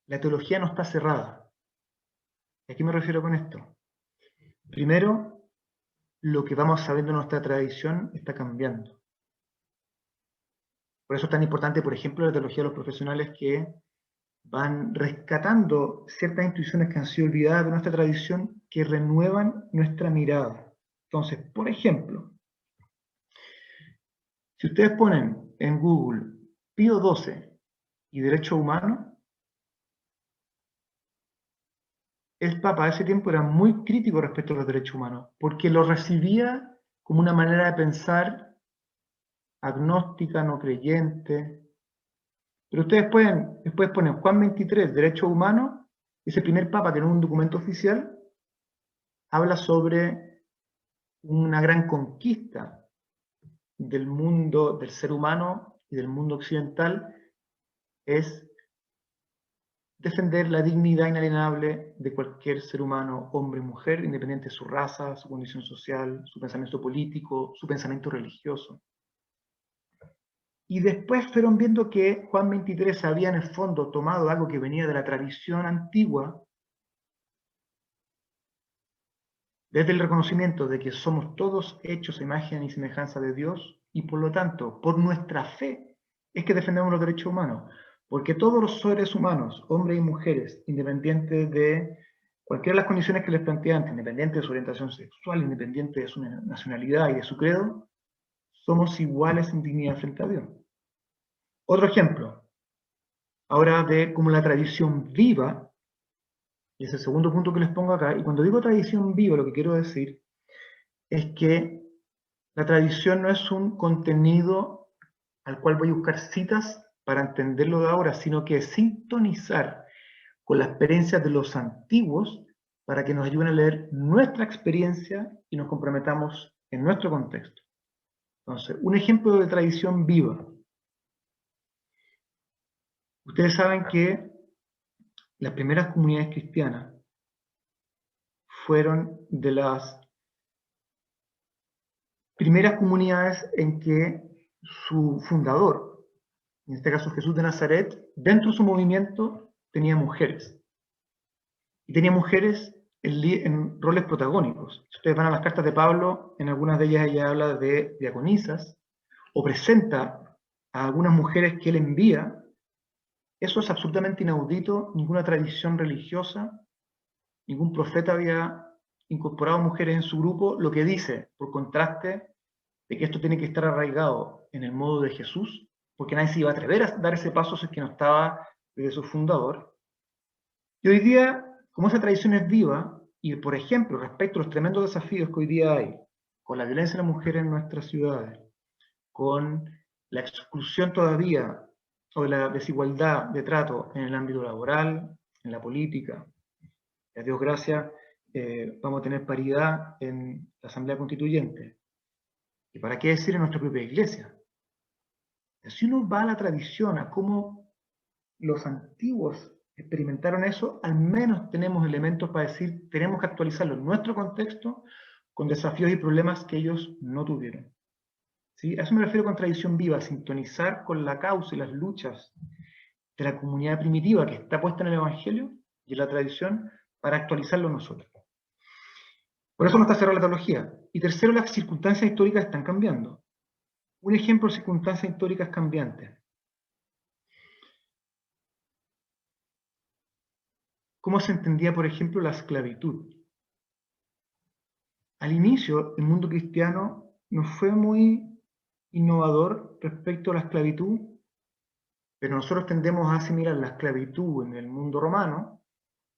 la teología no está cerrada. ¿A qué me refiero con esto? Primero, lo que vamos sabiendo en nuestra tradición está cambiando. Por eso es tan importante, por ejemplo, la teología de los profesionales que van rescatando ciertas intuiciones que han sido olvidadas de nuestra tradición, que renuevan nuestra mirada. Entonces, por ejemplo, si ustedes ponen en Google Pío XII y derechos humanos, el Papa a ese tiempo era muy crítico respecto a los derechos humanos, porque lo recibía como una manera de pensar agnóstica, no creyente. Pero ustedes después ponen Juan 23, derechos humanos, ese primer Papa, que no es un documento oficial, habla sobre una gran conquista del mundo, del ser humano y del mundo occidental, es defender la dignidad inalienable de cualquier ser humano, hombre o mujer, independiente de su raza, su condición social, su pensamiento político, su pensamiento religioso. Y después fueron viendo que Juan 23 había en el fondo tomado algo que venía de la tradición antigua, desde el reconocimiento de que somos todos hechos a imagen y semejanza de Dios, y por lo tanto, por nuestra fe, es que defendemos los derechos humanos. Porque todos los seres humanos, hombres y mujeres, independientes de cualquiera de las condiciones que les planteé antes, independiente de su orientación sexual, independiente de su nacionalidad y de su credo, somos iguales en dignidad frente a Dios. Otro ejemplo, ahora de cómo la tradición viva, y es el segundo punto que les pongo acá, y cuando digo tradición viva, lo que quiero decir es que la tradición no es un contenido al cual voy a buscar citas para entenderlo de ahora, sino que es sintonizar con la experiencia de los antiguos para que nos ayuden a leer nuestra experiencia y nos comprometamos en nuestro contexto. Entonces, un ejemplo de tradición viva. Ustedes saben que las primeras comunidades cristianas fueron de las primeras comunidades en que su fundador, en este caso Jesús de Nazaret, dentro de su movimiento tenía mujeres. Y tenía mujeres en roles protagónicos. Si ustedes van a las cartas de Pablo, en algunas de ellas ella habla de diaconisas, o presenta a algunas mujeres que él envía. Eso es absolutamente inaudito, ninguna tradición religiosa, ningún profeta había incorporado mujeres en su grupo, lo que dice, por contraste, de que esto tiene que estar arraigado en el modo de Jesús, porque nadie se iba a atrever a dar ese paso si es que no estaba desde su fundador. Y hoy día, como esa tradición es viva, y por ejemplo, respecto a los tremendos desafíos que hoy día hay, con la violencia de la mujer en nuestras ciudades, con la exclusión todavía, o la desigualdad de trato en el ámbito laboral, en la política, a Dios gracias, vamos a tener paridad en la Asamblea Constituyente. ¿Y para qué decir en nuestra propia iglesia? Si uno va a la tradición, a cómo los antiguos experimentaron eso, al menos tenemos elementos para decir, tenemos que actualizarlo en nuestro contexto con desafíos y problemas que ellos no tuvieron. ¿Sí? A eso me refiero con tradición viva, sintonizar con la causa y las luchas de la comunidad primitiva que está puesta en el Evangelio y en la tradición para actualizarlo nosotros. Por eso no está cerrada la teología. Y tercero, las circunstancias históricas están cambiando. Un ejemplo de circunstancias históricas cambiantes. ¿Cómo se entendía, por ejemplo, la esclavitud? Al inicio, el mundo cristiano no fue muy innovador respecto a la esclavitud, pero nosotros tendemos a asimilar la esclavitud en el mundo romano,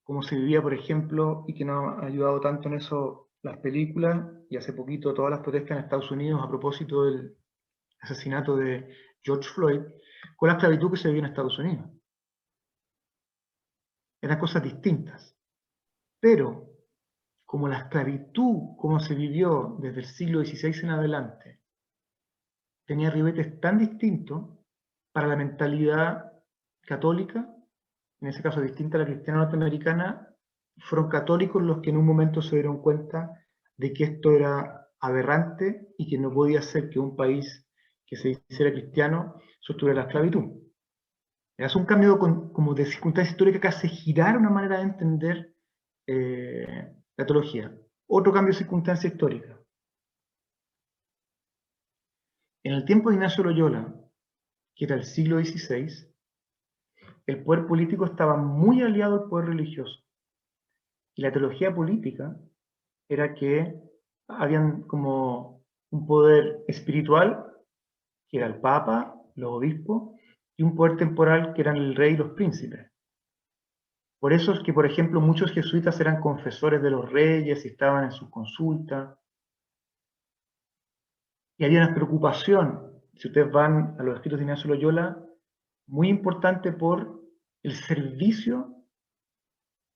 como se vivía, por ejemplo, y que nos ha ayudado tanto en eso las películas, y hace poquito todas las protestas en Estados Unidos a propósito del asesinato de George Floyd, con la esclavitud que se vivió en Estados Unidos. Eran cosas distintas. Pero, como la esclavitud, como se vivió desde el siglo XVI en adelante, tenía ribetes tan distintos para la mentalidad católica, en ese caso distinta a la cristiana norteamericana, fueron católicos los que en un momento se dieron cuenta de que esto era aberrante y que no podía ser que un país que se hiciera cristiano sostuviera la esclavitud. Es un cambio como de circunstancias históricas que hace girar una manera de entender la teología. Otro cambio de circunstancia histórica. En el tiempo de Ignacio Loyola, que era el siglo XVI, el poder político estaba muy aliado al poder religioso. Y la teología política era que habían como un poder espiritual, que era el Papa, los obispos, y un poder temporal, que eran el rey y los príncipes. Por eso es que, por ejemplo, muchos jesuitas eran confesores de los reyes y estaban en sus consultas. Y había una preocupación, si ustedes van a los escritos de Ignacio Loyola, muy importante por el servicio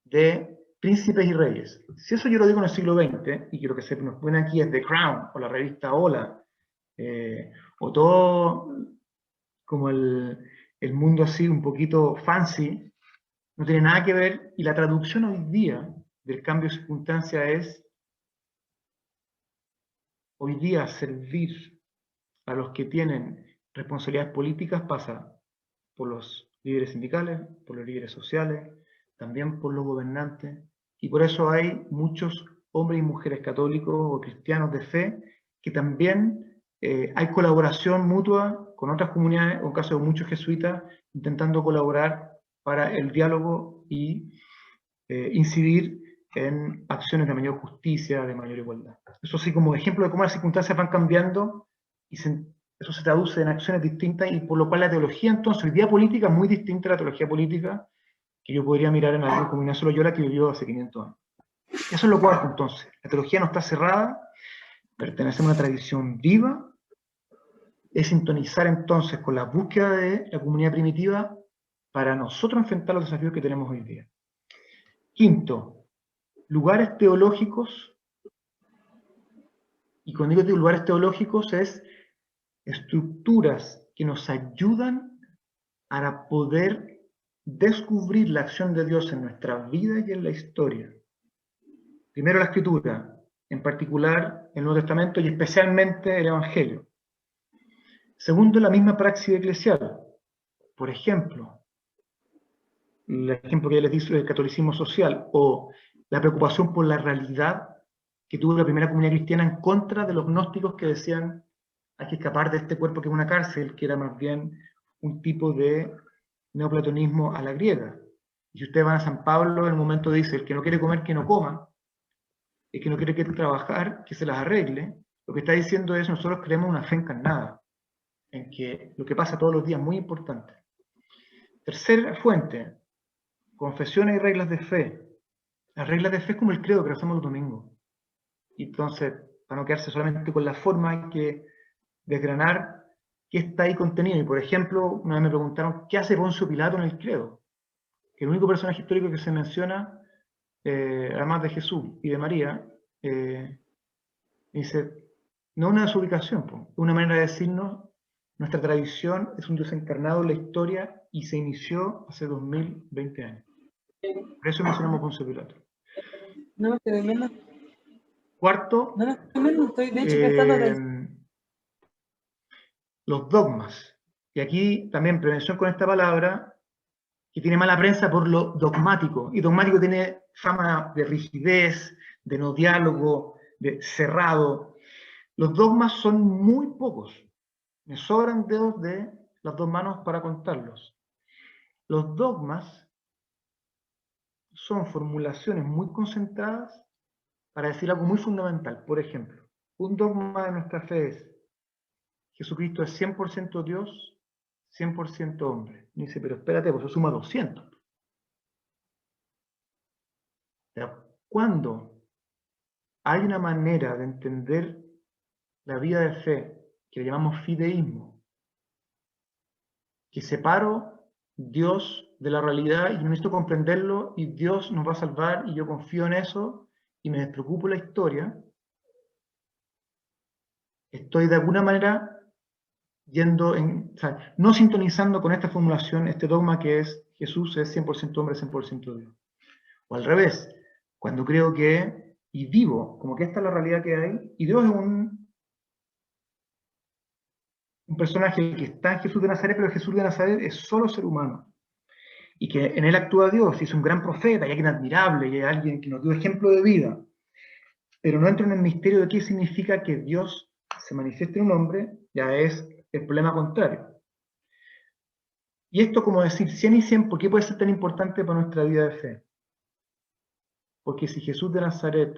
de príncipes y reyes. Si eso yo lo digo en el siglo XX, y quiero que se nos ponen aquí es The Crown, o la revista Hola, o todo como el mundo así un poquito fancy, no tiene nada que ver, y la traducción hoy día del cambio de circunstancia es hoy día servir a los que tienen responsabilidades políticas pasa por los líderes sindicales, por los líderes sociales, también por los gobernantes, y por eso hay muchos hombres y mujeres católicos o cristianos de fe que también hay colaboración mutua con otras comunidades, o en caso de muchos jesuitas, intentando colaborar para el diálogo y incidir en acciones de mayor justicia, de mayor igualdad. Eso sí, como ejemplo de cómo las circunstancias van cambiando y eso se traduce en acciones distintas, y por lo cual la teología entonces, hoy día política, es muy distinta a la teología política que yo podría mirar en alguien como Ignacio Loyola, que vivió hace 500 años. Eso es lo cuarto entonces. La teología no está cerrada, pertenece a una tradición viva, es sintonizar entonces con la búsqueda de la comunidad primitiva para nosotros enfrentar los desafíos que tenemos hoy día. Quinto, lugares teológicos, y cuando digo lugares teológicos es estructuras que nos ayudan a poder descubrir la acción de Dios en nuestra vida y en la historia. Primero la Escritura, en particular el Nuevo Testamento y especialmente el Evangelio. Segundo, la misma praxis eclesial. Por ejemplo, el ejemplo que ya les di del catolicismo social, o la preocupación por la realidad que tuvo la primera comunidad cristiana en contra de los gnósticos que decían hay que escapar de este cuerpo que es una cárcel, que era más bien un tipo de neoplatonismo a la griega. Y si ustedes van a San Pablo, en un momento dice, el que no quiere comer, que no coma, el que no quiere trabajar, que se las arregle. Lo que está diciendo es, nosotros creemos una fe encarnada, en que lo que pasa todos los días es muy importante. Tercera fuente, confesiones y reglas de fe. Las reglas de fe es como el credo que hacemos los domingos. Y entonces, para no quedarse solamente con la forma, hay que desgranar qué está ahí contenido. Y por ejemplo, una vez me preguntaron, ¿qué hace Poncio Pilato en el credo? Que el único personaje histórico que se menciona, además de Jesús y de María, dice, no una desubicación, es una manera de decirnos, nuestra tradición es un Dios encarnado en la historia y se inició hace 2020 años. Por eso mencionamos Poncio Pilato. No me estoy durmiendo. Cuarto, No me estoy durmiendo, estoy de hecho pensando los dogmas. Y aquí también prevención con esta palabra, que tiene mala prensa por lo dogmático, y dogmático tiene fama de rigidez, de no diálogo, de cerrado. Los dogmas son muy pocos, me sobran dedos de las dos manos para contarlos. Los dogmas son formulaciones muy concentradas para decir algo muy fundamental. Por ejemplo, un dogma de nuestra fe es: Jesucristo es 100% Dios, 100% hombre. Y dice, pero espérate, pues eso suma 200. Cuando hay una manera de entender la vida de fe, que le llamamos fideísmo, que separo Dios de la realidad y necesito comprenderlo, y Dios nos va a salvar, y yo confío en eso, y me despreocupo la historia, estoy de alguna manera yendo o sea, no sintonizando con esta formulación, este dogma que es Jesús es 100% hombre, 100% Dios. O al revés, cuando creo que, y vivo, como que esta es la realidad que hay, y Dios es un personaje que está en Jesús de Nazaret, pero Jesús de Nazaret es solo ser humano. Y que en él actúa Dios, y es un gran profeta, y alguien admirable, y alguien que nos dio ejemplo de vida. Pero no entro en el misterio de qué significa que Dios se manifieste en un hombre, ya es el problema contrario. Y esto, como decir 100 y 100, ¿por qué puede ser tan importante para nuestra vida de fe? Porque si Jesús de Nazaret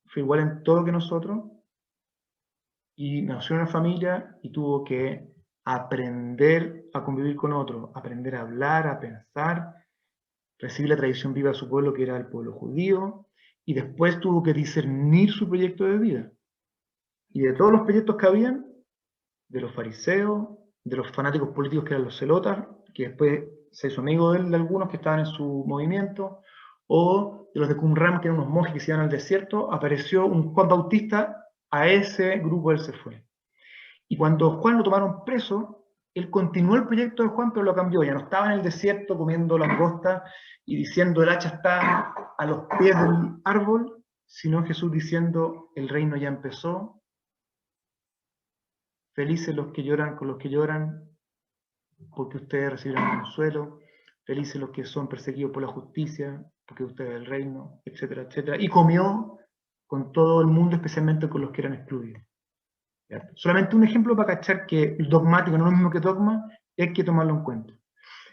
fue igual en todo que nosotros, y nació en una familia y tuvo que aprender a convivir con otros, aprender a hablar, a pensar, recibir la tradición viva de su pueblo, que era el pueblo judío, y después tuvo que discernir su proyecto de vida. Y de todos los proyectos que habían, de los fariseos, de los fanáticos políticos que eran los celotas, que después se hizo amigo de él, de algunos que estaban en su movimiento, o de los de Qumran, que eran unos monjes que se iban al desierto, apareció un Juan Bautista. A ese grupo él se fue. Y cuando Juan lo tomaron preso, él continuó el proyecto de Juan, pero lo cambió. Ya no estaba en el desierto comiendo langosta y diciendo el hacha está a los pies del árbol, sino Jesús diciendo el reino ya empezó. Felices los que lloran con los que lloran, porque ustedes recibirán consuelo. Felices los que son perseguidos por la justicia, porque ustedes el reino, etcétera, etcétera. Y comió con todo el mundo, especialmente con los que eran excluidos. ¿Ya? Solamente un ejemplo para cachar que el dogmático no es lo mismo que dogma, hay que tomarlo en cuenta.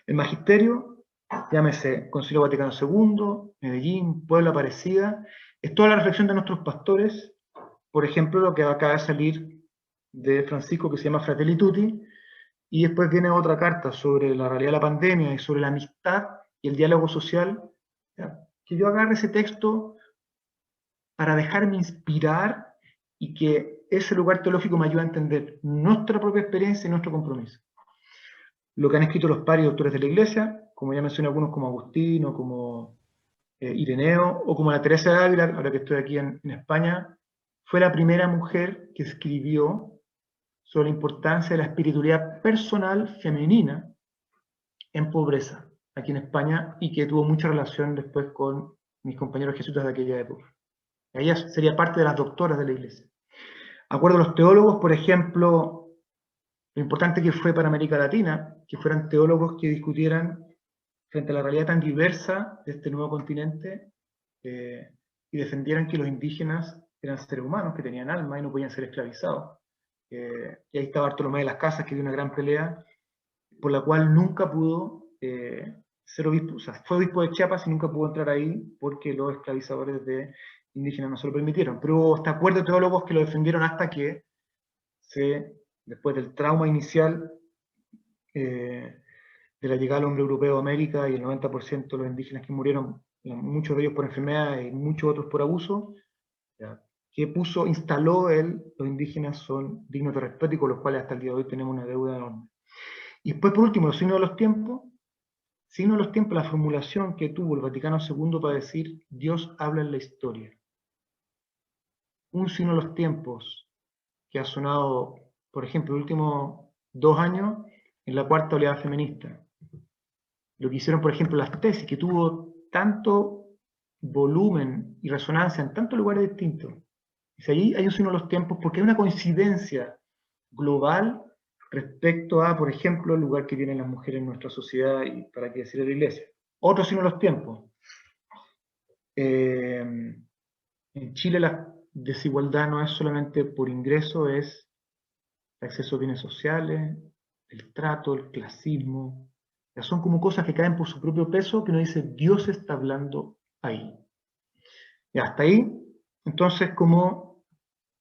El magisterio, llámese Concilio Vaticano II, Medellín, Puebla, Aparecida, es toda la reflexión de nuestros pastores, por ejemplo, lo que acaba de salir de Francisco, que se llama Fratelli Tutti, y después viene otra carta sobre la realidad de la pandemia y sobre la amistad y el diálogo social, ¿ya? Que yo agarre ese texto para dejarme inspirar y que ese lugar teológico me ayude a entender nuestra propia experiencia y nuestro compromiso. Lo que han escrito los padres y doctores de la Iglesia, como ya mencioné algunos como Agustín o como Ireneo, o como la Teresa de Ávila, ahora que estoy aquí en España, fue la primera mujer que escribió sobre la importancia de la espiritualidad personal femenina en pobreza, aquí en España, y que tuvo mucha relación después con mis compañeros jesuitas de aquella época. Ella sería parte de las doctoras de la Iglesia. Acuerdo a los teólogos, por ejemplo, lo importante que fue para América Latina, que fueran teólogos que discutieran frente a la realidad tan diversa de este nuevo continente, y defendieran que los indígenas eran seres humanos, que tenían alma y no podían ser esclavizados. Y ahí está Bartolomé de las Casas, que dio una gran pelea, por la cual nunca pudo ser obispo, o sea, fue obispo de Chiapas y nunca pudo entrar ahí porque los esclavizadores de indígenas no se lo permitieron. Pero hubo hasta acuerdo de teólogos que lo defendieron hasta que después del trauma inicial de la llegada del hombre europeo a América y el 90% de los indígenas que murieron, muchos de ellos por enfermedad y muchos otros por abuso, que instaló los indígenas son dignos de respeto y con los cuales hasta el día de hoy tenemos una deuda enorme. Y después, por último, los signos de los tiempos. Signos de los tiempos, la formulación que tuvo el Vaticano II para decir Dios habla en la historia. Un signo de los tiempos que ha sonado, por ejemplo, los últimos 2 años en la cuarta oleada feminista. Lo que hicieron, por ejemplo, las tesis, que tuvo tanto volumen y resonancia en tantos lugares distintos. Y ahí hay un signo de los tiempos porque hay una coincidencia global respecto a, por ejemplo, el lugar que tienen las mujeres en nuestra sociedad y para qué decir de la iglesia. Otro signo de los tiempos. En Chile la desigualdad no es solamente por ingreso, es el acceso a bienes sociales, el trato, el clasismo. Ya son como cosas que caen por su propio peso, que uno dice, Dios está hablando ahí. Y hasta ahí, entonces, como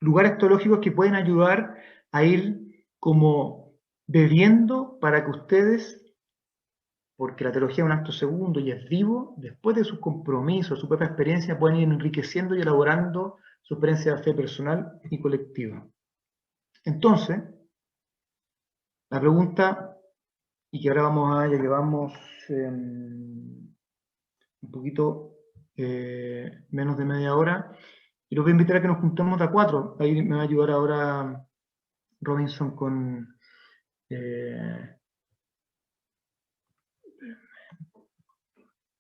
lugares teológicos que pueden ayudar a ir como bebiendo para que ustedes, porque la teología es un acto segundo y es vivo, después de sus compromisos, su propia experiencia, pueden ir enriqueciendo y elaborando su experiencia de fe personal y colectiva. Entonces, la pregunta, y que ahora vamos a, ya que vamos un poquito menos de media hora, y los voy a invitar a que nos juntemos de a 4. Ahí me va a ayudar ahora Robinson con...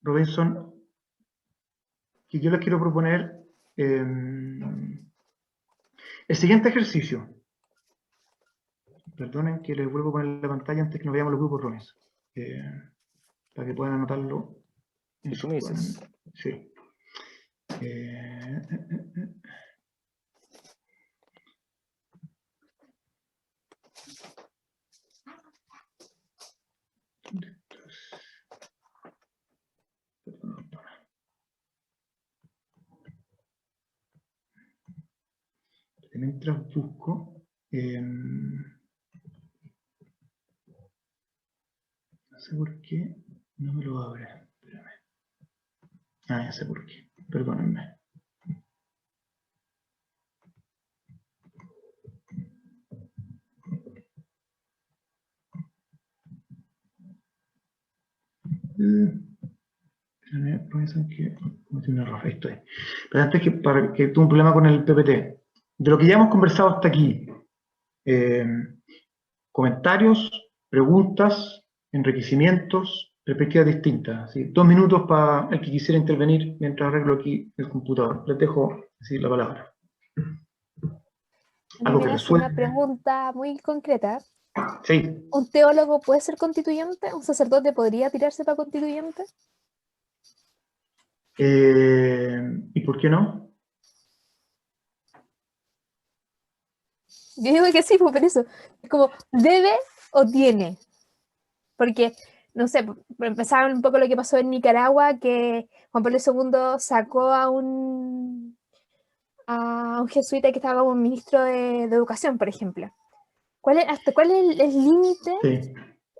Robinson, que yo les quiero proponer el siguiente ejercicio. Perdonen que les vuelvo a poner la pantalla antes que nos veamos los grupos, Robinson. Para que puedan anotarlo. Y tú me dices. Sí. Mientras busco, no sé por qué no me lo abre. Espérame. Ah, ya sé por qué. Perdónenme. Piensan que cometí un error. Ahí estoy. Pero antes que tuve un problema con el PPT. De lo que ya hemos conversado hasta aquí, comentarios, preguntas, enriquecimientos, perspectivas distintas. ¿Sí? 2 minutos para el que quisiera intervenir mientras arreglo aquí el computador. Les dejo así la palabra. A mí me hace una pregunta muy concreta. Sí. ¿Un teólogo puede ser constituyente? ¿Un sacerdote podría tirarse para constituyente? ¿Y por qué no? Yo digo que sí, pues por eso. Es como, ¿debe o tiene? Porque, no sé, empezaba un poco lo que pasó en Nicaragua, que Juan Pablo II sacó a un jesuita que estaba como ministro de Educación, por ejemplo. ¿Hasta cuál es el límite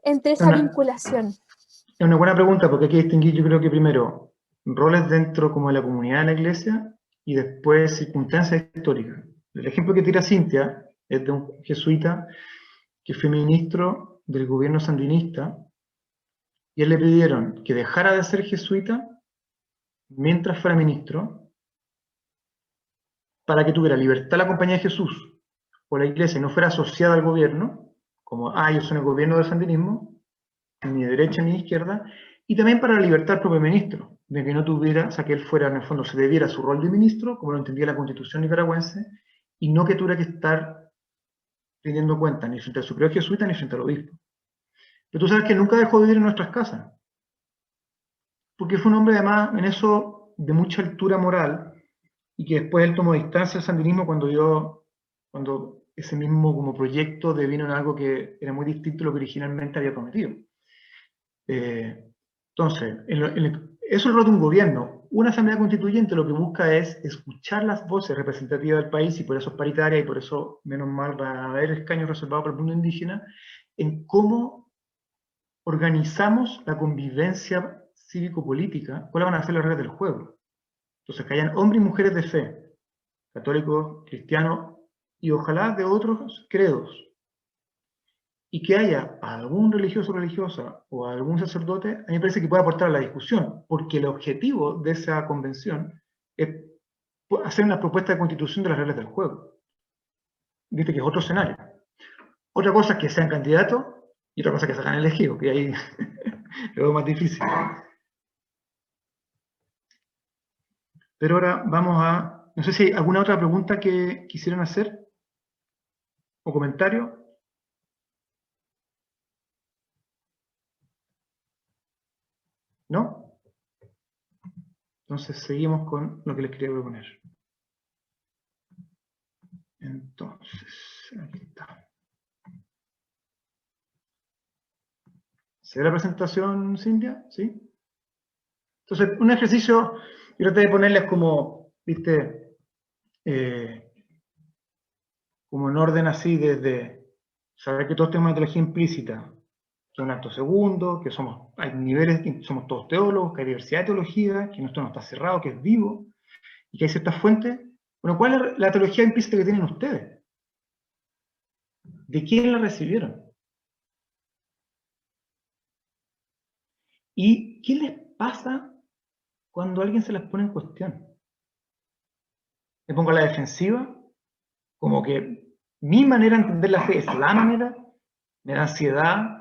entre esa vinculación? Es una buena pregunta, porque hay que distinguir, yo creo que primero, roles dentro como de la comunidad de la iglesia y después circunstancias históricas. El ejemplo que tira Cintia es de un jesuita que fue ministro del gobierno sandinista y a él le pidieron que dejara de ser jesuita mientras fuera ministro para que tuviera libertad la compañía de Jesús o la iglesia y no fuera asociada al gobierno, como, yo soy el gobierno del sandinismo, ni de derecha ni de izquierda, y también para la libertad del propio ministro, de que no tuviera, o sea, que él fuera, en el fondo, se debiera su rol de ministro, como lo entendía la Constitución nicaragüense, y no que tuviera que estar teniendo cuenta ni frente al superior jesuita ni frente al obispo. Pero tú sabes que nunca dejó de vivir en nuestras casas, porque fue un hombre, además, en eso, de mucha altura moral, y que después él tomó distancia del sandinismo cuando ese mismo como proyecto devino en algo que era muy distinto a lo que originalmente había prometido. Entonces, eso es el rol de un gobierno. Una asamblea constituyente lo que busca es escuchar las voces representativas del país, y por eso es paritaria, y por eso, menos mal, va a haber escaños reservados para el mundo indígena, en cómo organizamos la convivencia cívico-política, cuáles van a ser las reglas del juego. Entonces, que hayan hombres y mujeres de fe, católicos, cristianos, y ojalá de otros credos, y que haya algún religioso o religiosa o algún sacerdote, a mí me parece que puede aportar a la discusión, porque el objetivo de esa convención es hacer una propuesta de constitución de las reglas del juego. Viste que es otro escenario. Otra cosa es que sean candidatos, y otra cosa es que se hagan elegidos, que ahí es lo más difícil. Pero ahora vamos a... No sé si hay alguna otra pregunta que quisieran hacer, o comentario. Entonces seguimos con lo que les quería proponer. Entonces, aquí está. ¿Se ve la presentación, Cintia? ¿Sí? Entonces, un ejercicio, yo traté de ponerles como, viste, como en orden así desde saber que todos tenemos una teología implícita, que es un acto segundo, que hay niveles, que somos todos teólogos, que hay diversidad de teología, que esto no está cerrado, que es vivo, y que hay ciertas fuentes. Bueno, ¿cuál es la teología implícita que tienen ustedes? ¿De quién la recibieron? ¿Y qué les pasa cuando alguien se las pone en cuestión? Me pongo a la defensiva, como que mi manera de entender la fe es la manera, me da ansiedad,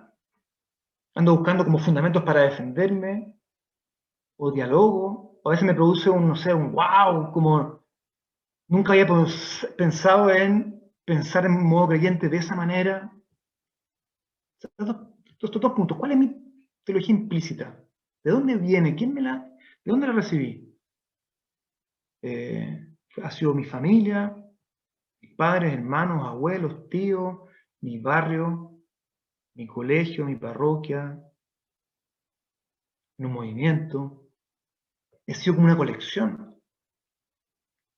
ando buscando como fundamentos para defenderme, o diálogo, o a veces me produce un, no sé, un wow, como nunca había pensado en pensar en modo creyente de esa manera. Estos dos puntos, ¿cuál es mi teología implícita? ¿De dónde viene? ¿De dónde la recibí? ¿Ha sido mi familia, mis padres, hermanos, abuelos, tíos, mi barrio, mi colegio, mi parroquia, en un movimiento? He sido como una colección.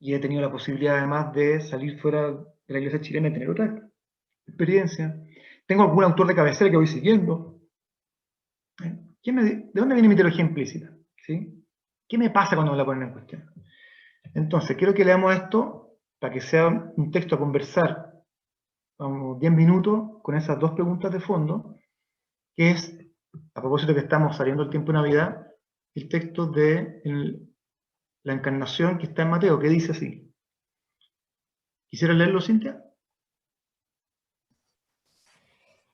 Y he tenido la posibilidad además de salir fuera de la iglesia chilena y tener otra experiencia. Tengo algún autor de cabecera que voy siguiendo. ¿De dónde viene mi teología implícita? ¿Sí? ¿Qué me pasa cuando me la ponen en cuestión? Entonces, quiero que leamos esto para que sea un texto a conversar, vamos, 10 minutos con esas dos preguntas de fondo, que es, a propósito que estamos saliendo el tiempo de Navidad, el texto de la encarnación que está en Mateo, que dice así. ¿Quisiera leerlo, Cintia?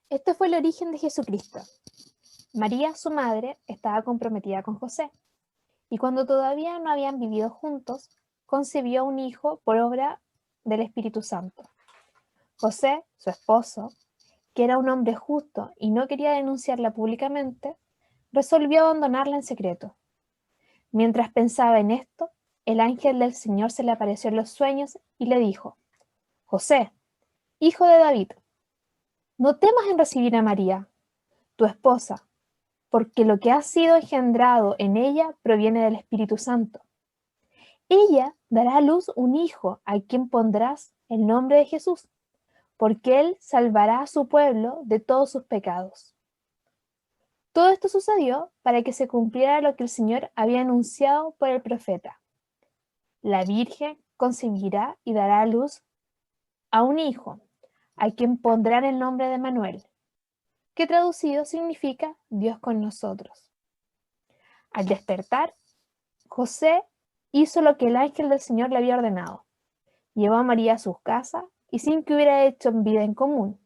Este fue el origen de Jesucristo. María, su madre, estaba comprometida con José, y cuando todavía no habían vivido juntos, concibió un hijo por obra del Espíritu Santo. José, su esposo, que era un hombre justo y no quería denunciarla públicamente, resolvió abandonarla en secreto. Mientras pensaba en esto, el ángel del Señor se le apareció en los sueños y le dijo: José, hijo de David, no temas en recibir a María, tu esposa, porque lo que ha sido engendrado en ella proviene del Espíritu Santo. Ella dará a luz un hijo a quien pondrás el nombre de Jesús, porque él salvará a su pueblo de todos sus pecados. Todo esto sucedió para que se cumpliera lo que el Señor había anunciado por el profeta. La Virgen concebirá y dará a luz a un hijo, a quien pondrán el nombre de Manuel, que traducido significa Dios con nosotros. Al despertar, José hizo lo que el ángel del Señor le había ordenado. Llevó a María a su casa y sin que hubiera hecho vida en común,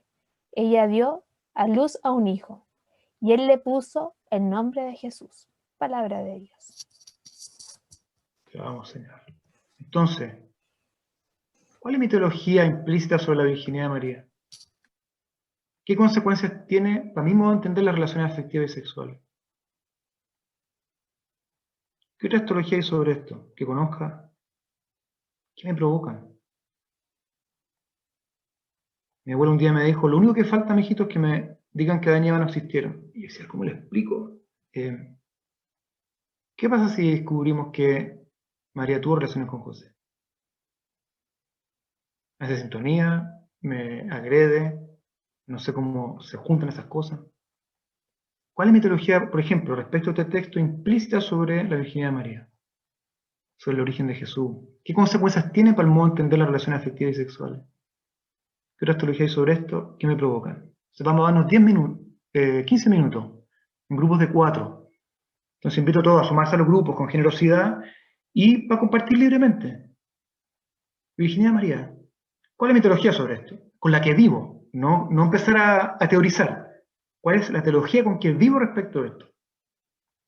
ella dio a luz a un hijo y él le puso el nombre de Jesús. Palabra de Dios. Te vamos, Señor. Entonces, ¿cuál es mi teología implícita sobre la virginidad de María? ¿Qué consecuencias tiene, para mi modo de entender, las relaciones afectivas y sexuales? ¿Qué otra teología hay sobre esto? ¿Que conozca? ¿Qué me provocan? Mi abuelo un día me dijo, lo único que falta, mijito, es que me digan que Adán y Eva no existieron. Y yo decía, ¿cómo le explico? ¿Qué pasa si descubrimos que María tuvo relaciones con José? ¿Me hace sintonía? ¿Me agrede? No sé cómo se juntan esas cosas. ¿Cuál es mi teología, por ejemplo, respecto a este texto implícita sobre la virginidad de María? Sobre el origen de Jesús. ¿Qué consecuencias tiene para el modo de entender las relaciones afectivas y sexuales? ¿Qué otras teologías hay sobre esto? ¿Qué me provocan? Entonces vamos a darnos 15 minutos, en grupos de 4. Entonces invito a todos a sumarse a los grupos con generosidad y para compartir libremente. Virginidad de María. ¿Cuál es mi teología sobre esto? Con la que vivo, no empezar a teorizar. ¿Cuál es la teología con que vivo respecto a esto?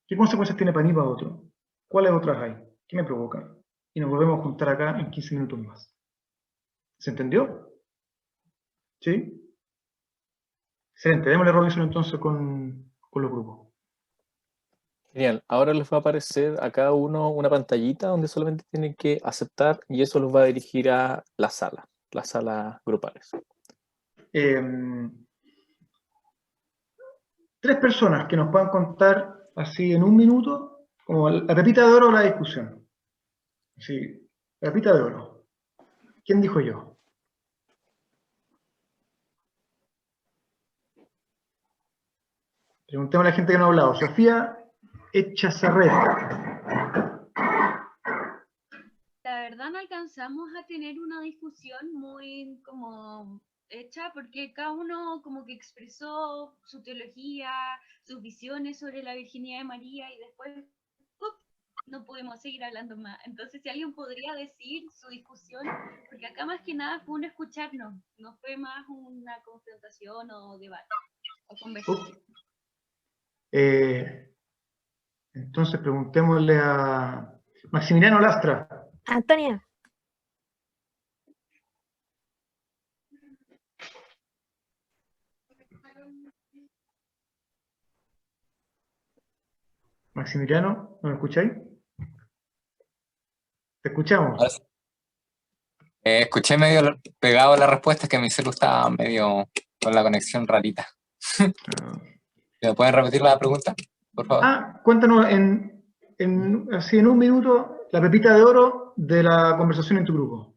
¿Qué consecuencias tiene para mí y para otro? ¿Cuáles otras hay? ¿Qué me provocan? Y nos volvemos a juntar acá en 15 minutos más. ¿Se entendió? ¿Sí? Excelente. Démosle Robinson entonces con los grupos. Genial. Ahora les va a aparecer a cada uno una pantallita donde solamente tienen que aceptar y eso los va a dirigir a las salas grupales. 3 personas que nos puedan contar así en un minuto, como la pepita de oro o la discusión. Sí, la pepita de oro. ¿Quién dijo yo? Preguntemos a la gente que no ha hablado. Sofía Echazarreta. La verdad no alcanzamos a tener una discusión muy como hecha porque cada uno como que expresó su teología, sus visiones sobre la virginidad de María y después ¡pup! No pudimos seguir hablando más. Entonces si alguien podría decir su discusión, porque acá más que nada fue un escucharnos, no fue más una confrontación o debate o conversación. Entonces preguntémosle a Maximiliano Lastra. Antonia. Maximiliano, ¿no me escucháis? Te escuchamos. Escuché medio pegado la respuesta, que mi celu estaba medio con la conexión rarita. ¿Me pueden repetir la pregunta, por favor? Cuéntanos así en un minuto la pepita de oro de la conversación en tu grupo.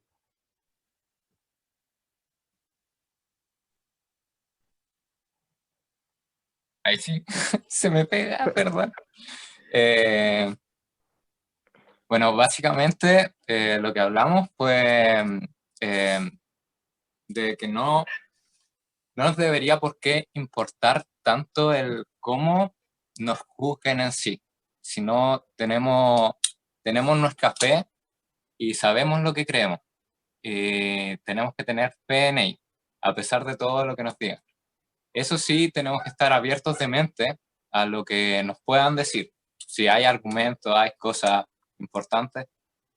Ahí sí, se me pega, perdón. Bueno, básicamente lo que hablamos fue de que no nos debería por qué importar tanto el cómo nos juzguen en sí, sino tenemos nuestra fe y sabemos lo que creemos. Tenemos que tener fe en ello, a pesar de todo lo que nos digan. Eso sí, tenemos que estar abiertos de mente a lo que nos puedan decir. Si hay argumentos, hay cosas importantes,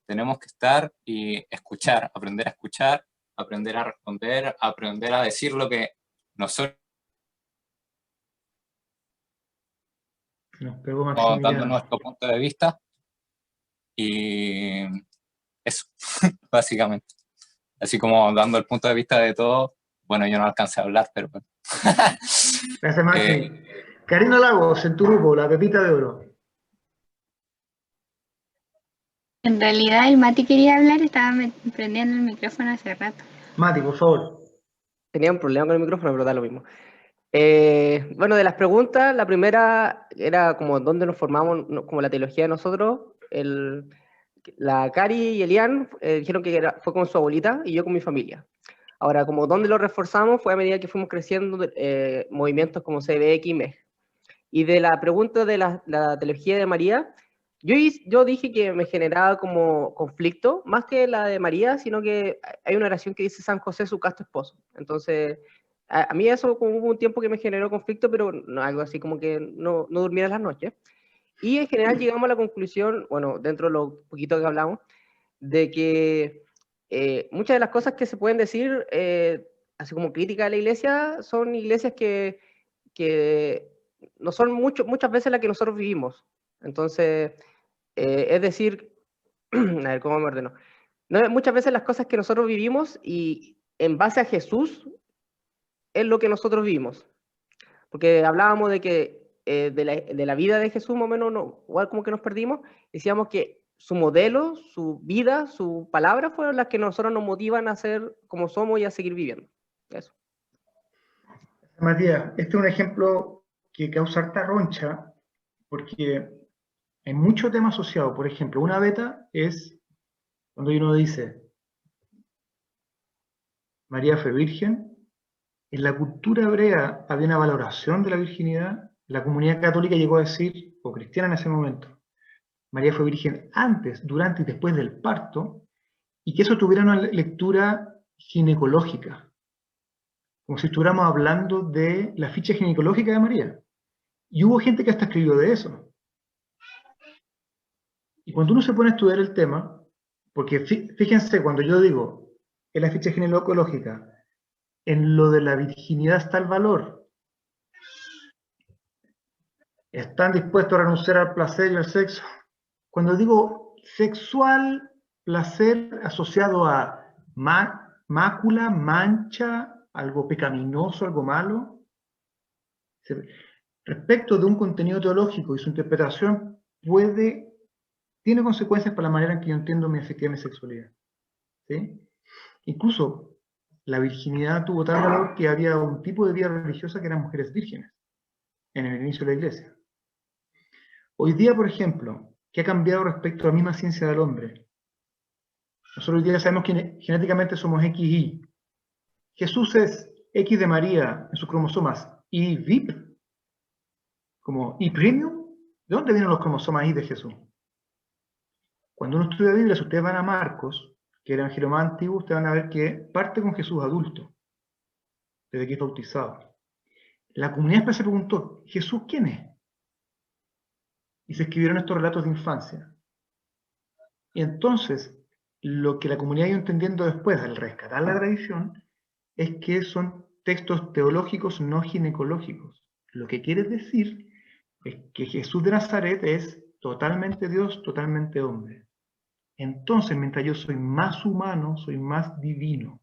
tenemos que estar y escuchar, aprender a responder, aprender a decir lo que nosotros estamos dando nuestro punto de vista. Y eso, básicamente. Así como dando el punto de vista de todo. Bueno, yo no alcancé a hablar, pero bueno. Gracias, Maxi. Karina Lagos, en tu grupo, la pepita de oro. En realidad el Mati quería hablar, estaba prendiendo el micrófono hace rato. Mati, por favor. Tenía un problema con el micrófono, pero da lo mismo. Bueno, de las preguntas, la primera era como dónde nos formamos, como la teología de nosotros. La Cari y Elian dijeron que fue con su abuelita y yo con mi familia. Ahora, como dónde lo reforzamos fue a medida que fuimos creciendo movimientos como CBX y MEG. Y de la pregunta de la teología de María, yo dije que me generaba como conflicto, más que la de María, sino que hay una oración que dice San José, su casto esposo. Entonces, a mí eso como hubo un tiempo que me generó conflicto, pero no, algo así como que no durmiera las noches. Y en general llegamos a la conclusión, bueno, dentro de lo poquito que hablamos, de que muchas de las cosas que se pueden decir, así como crítica a la iglesia, son iglesias que no son muchas veces las que nosotros vivimos. Entonces, es decir, a ver, ¿cómo me ordeno? No, muchas veces las cosas que nosotros vivimos y en base a Jesús es lo que nosotros vivimos. Porque hablábamos de que de la vida de Jesús, más o menos, igual como que nos perdimos, decíamos que su modelo, su vida, su palabra fueron las que nosotros nos motivan a ser como somos y a seguir viviendo. Eso. Matías, este es un ejemplo que causa harta roncha, porque hay mucho tema asociado. Por ejemplo, una beta es cuando uno dice María fue virgen. En la cultura hebrea había una valoración de la virginidad. La comunidad católica llegó a decir, o cristiana en ese momento, María fue virgen antes, durante y después del parto, y que eso tuviera una lectura ginecológica, como si estuviéramos hablando de la ficha ginecológica de María. Y hubo gente que hasta escribió de eso. Y cuando uno se pone a estudiar el tema, porque fíjense, cuando yo digo en la ficha ginecológica, en lo de la virginidad está el valor. ¿Están dispuestos a renunciar al placer y al sexo? Cuando digo sexual, placer asociado a mácula, mancha, algo pecaminoso, algo malo. Respecto de un contenido teológico y su interpretación tiene consecuencias para la manera en que yo entiendo mi afectividad y mi sexualidad. ¿Sí? Incluso la virginidad tuvo tal valor que había un tipo de vida religiosa que eran mujeres vírgenes en el inicio de la iglesia. Hoy día, por ejemplo, ¿qué ha cambiado respecto a la misma ciencia del hombre? Nosotros hoy día sabemos que genéticamente somos XY. Jesús es X de María en sus cromosomas y VIP, como Y premium. ¿De dónde vienen los cromosomas Y de Jesús? Cuando uno estudia Biblia, si ustedes van a Marcos, que era el evangelio más antiguo, ustedes van a ver que parte con Jesús adulto, desde que es bautizado. La comunidad después se preguntó, ¿Jesús quién es? Y se escribieron estos relatos de infancia. Y entonces, lo que la comunidad ha ido entendiendo después, al rescatar la tradición, es que son textos teológicos no ginecológicos. Lo que quiere decir es que Jesús de Nazaret es totalmente Dios, totalmente hombre. Entonces, mientras yo soy más humano, soy más divino.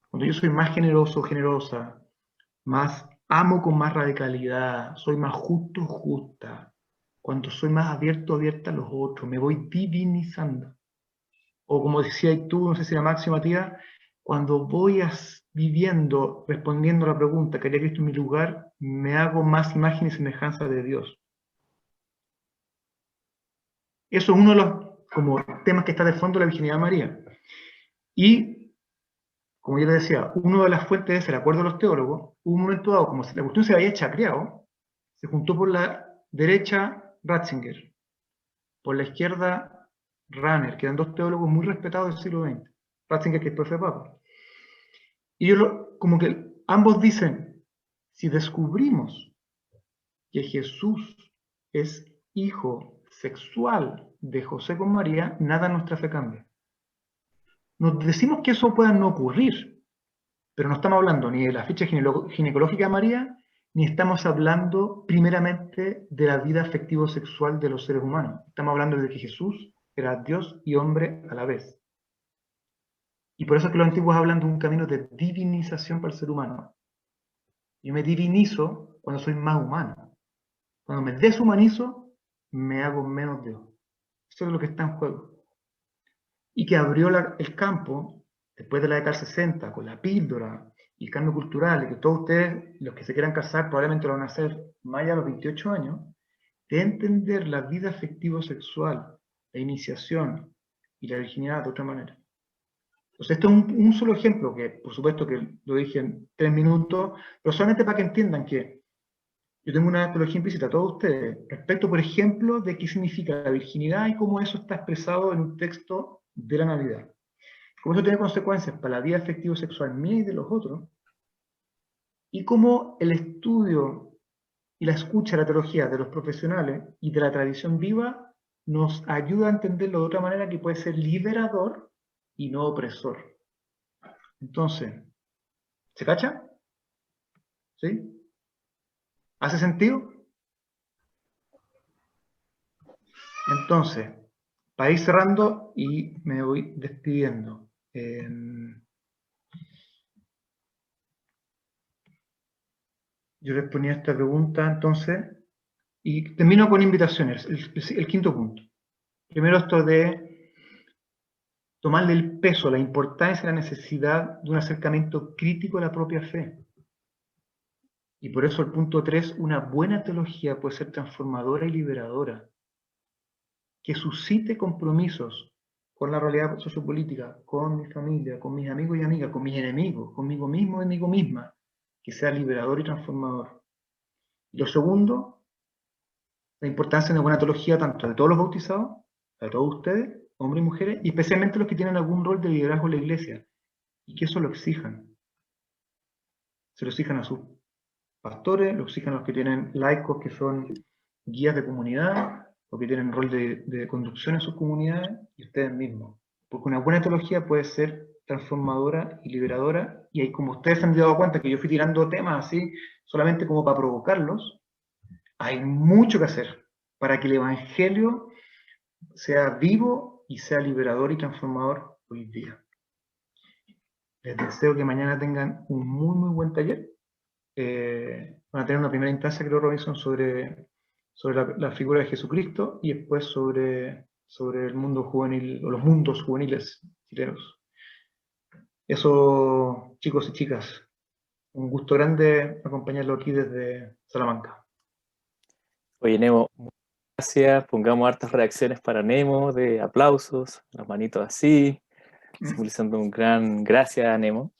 Cuando yo soy más generoso, generosa, más amo con más radicalidad, soy más justo, justa. Cuando soy más abierto, abierta a los otros, me voy divinizando. O como decías tú, no sé si era Máximo Matías, cuando voy viviendo, respondiendo a la pregunta, ¿qué haría Cristo en mi lugar? Me hago más imagen y semejanza de Dios. Eso es uno de los temas que está de fondo de la virginidad de María. Y, como yo les decía, una de las fuentes es el acuerdo de los teólogos. Hubo un momento dado, como si la cuestión se había chacreado, se juntó por la derecha Ratzinger, por la izquierda Rahner, que eran dos teólogos muy respetados del siglo XX. Ratzinger, que después fue papa. Y como que ambos dicen, si descubrimos que Jesús es hijo sexual de José con María, nada en nuestra fe cambia. Nos decimos que eso pueda no ocurrir, pero no estamos hablando ni de la ficha ginecológica de María, ni estamos hablando primeramente de la vida afectivo-sexual de los seres humanos. Estamos hablando de que Jesús era Dios y hombre a la vez. Y por eso es que los antiguos hablan de un camino de divinización para el ser humano. Yo me divinizo cuando soy más humano. Cuando me deshumanizo, me hago menos Dios. Eso es lo que está en juego. Y que abrió el campo, después de la década del 60, con la píldora y el cambio cultural, y que todos ustedes, los que se quieran casar, probablemente lo van a hacer más allá de los 28 años, de entender la vida afectivo-sexual, la iniciación y la virginidad de otra manera. Entonces, esto es un solo ejemplo, que por supuesto que lo dije en 3 minutos, pero solamente para que entiendan que yo tengo una teología implícita a todos ustedes, respecto, por ejemplo, de qué significa la virginidad y cómo eso está expresado en un texto de la Navidad. Cómo eso tiene consecuencias para la vida afectivo-sexual mía y de los otros, y cómo el estudio y la escucha de la teología de los profesionales y de la tradición viva nos ayuda a entenderlo de otra manera que puede ser liberador y no opresor. Entonces, ¿se cacha? ¿Sí? ¿Hace sentido? Entonces, para ir cerrando y me voy despidiendo. Yo respondí a esta pregunta entonces, y termino con invitaciones, el quinto punto. Primero esto de tomarle el peso, la importancia, la necesidad de un acercamiento crítico a la propia fe. Y por eso el punto 3, una buena teología puede ser transformadora y liberadora, que suscite compromisos con la realidad sociopolítica, con mi familia, con mis amigos y amigas, con mis enemigos, conmigo mismo y conmigo misma, que sea liberador y transformador. Y lo segundo, la importancia de una buena teología tanto de todos los bautizados, de todos ustedes, hombres y mujeres, y especialmente los que tienen algún rol de liderazgo en la iglesia, y que eso lo exijan. Se lo exijan a sus pastores, lo exijan a los que tienen laicos que son guías de comunidad, o que tienen rol de conducción en sus comunidades, y ustedes mismos. Porque una buena teología puede ser transformadora y liberadora, y ahí como ustedes se han dado cuenta que yo fui tirando temas así, solamente como para provocarlos, hay mucho que hacer para que el Evangelio sea vivo y sea liberador y transformador hoy día. Les deseo que mañana tengan un muy buen taller. Van a tener una primera instancia, creo, Robinson, sobre la figura de Jesucristo y después sobre el mundo juvenil, o los mundos juveniles chilenos. Eso, chicos y chicas, un gusto grande acompañarlo aquí desde Salamanca. Oye, Nemo, muchas gracias. Pongamos hartas reacciones para Nemo, de aplausos, las manitos así, simbolizando un gran gracias a Nemo.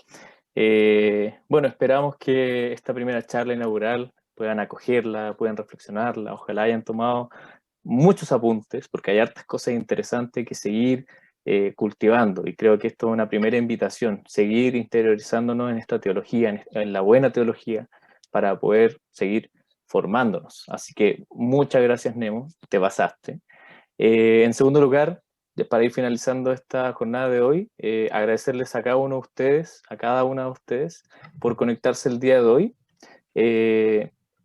Bueno, esperamos que esta primera charla inaugural puedan acogerla, puedan reflexionarla, ojalá hayan tomado muchos apuntes, porque hay hartas cosas interesantes que seguir cultivando, y creo que esto es una primera invitación, seguir interiorizándonos en esta teología, en la buena teología, para poder seguir formándonos. Así que muchas gracias, Nemo, te pasaste. En segundo lugar, para ir finalizando esta jornada de hoy, agradecerles a cada uno de ustedes, a cada una de ustedes, por conectarse el día de hoy.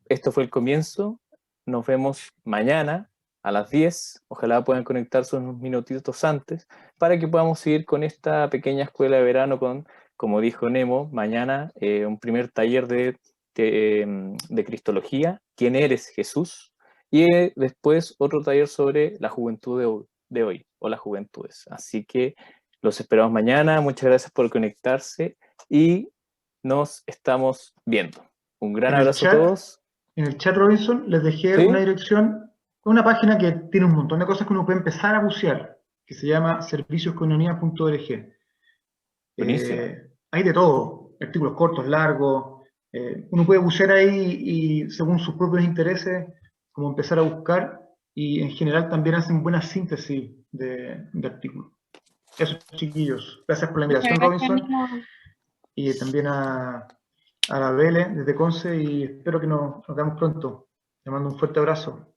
Esto fue el comienzo. Nos vemos mañana a las 10. Ojalá puedan conectarse unos minutitos antes para que podamos seguir con esta pequeña escuela de verano con, como dijo Nemo, mañana un primer taller de Cristología, ¿quién eres, Jesús? Y después otro taller sobre la juventud de hoy, o las juventudes. Así que los esperamos mañana. Muchas gracias por conectarse y nos estamos viendo. Un gran abrazo a todos. En el chat, Robinson, les dejé ¿Sí? una dirección, una página que tiene un montón de cosas que uno puede empezar a bucear, que se llama servicioscoinonía.org. Hay de todo, artículos cortos, largos. Uno puede bucear ahí y según sus propios intereses, como empezar a buscar, y en general también hacen buena síntesis de artículos. Eso, chiquillos. Gracias por la invitación, Robinson. Y también a la Vele desde Conce, y espero que nos veamos pronto. Te mando un fuerte abrazo.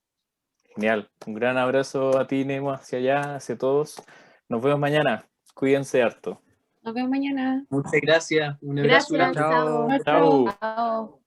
Genial. Un gran abrazo a ti, Nemo, hacia allá, hacia todos. Nos vemos mañana. Cuídense harto. Nos vemos mañana. Muchas gracias. Un abrazo. Gracias. Chao. Chao.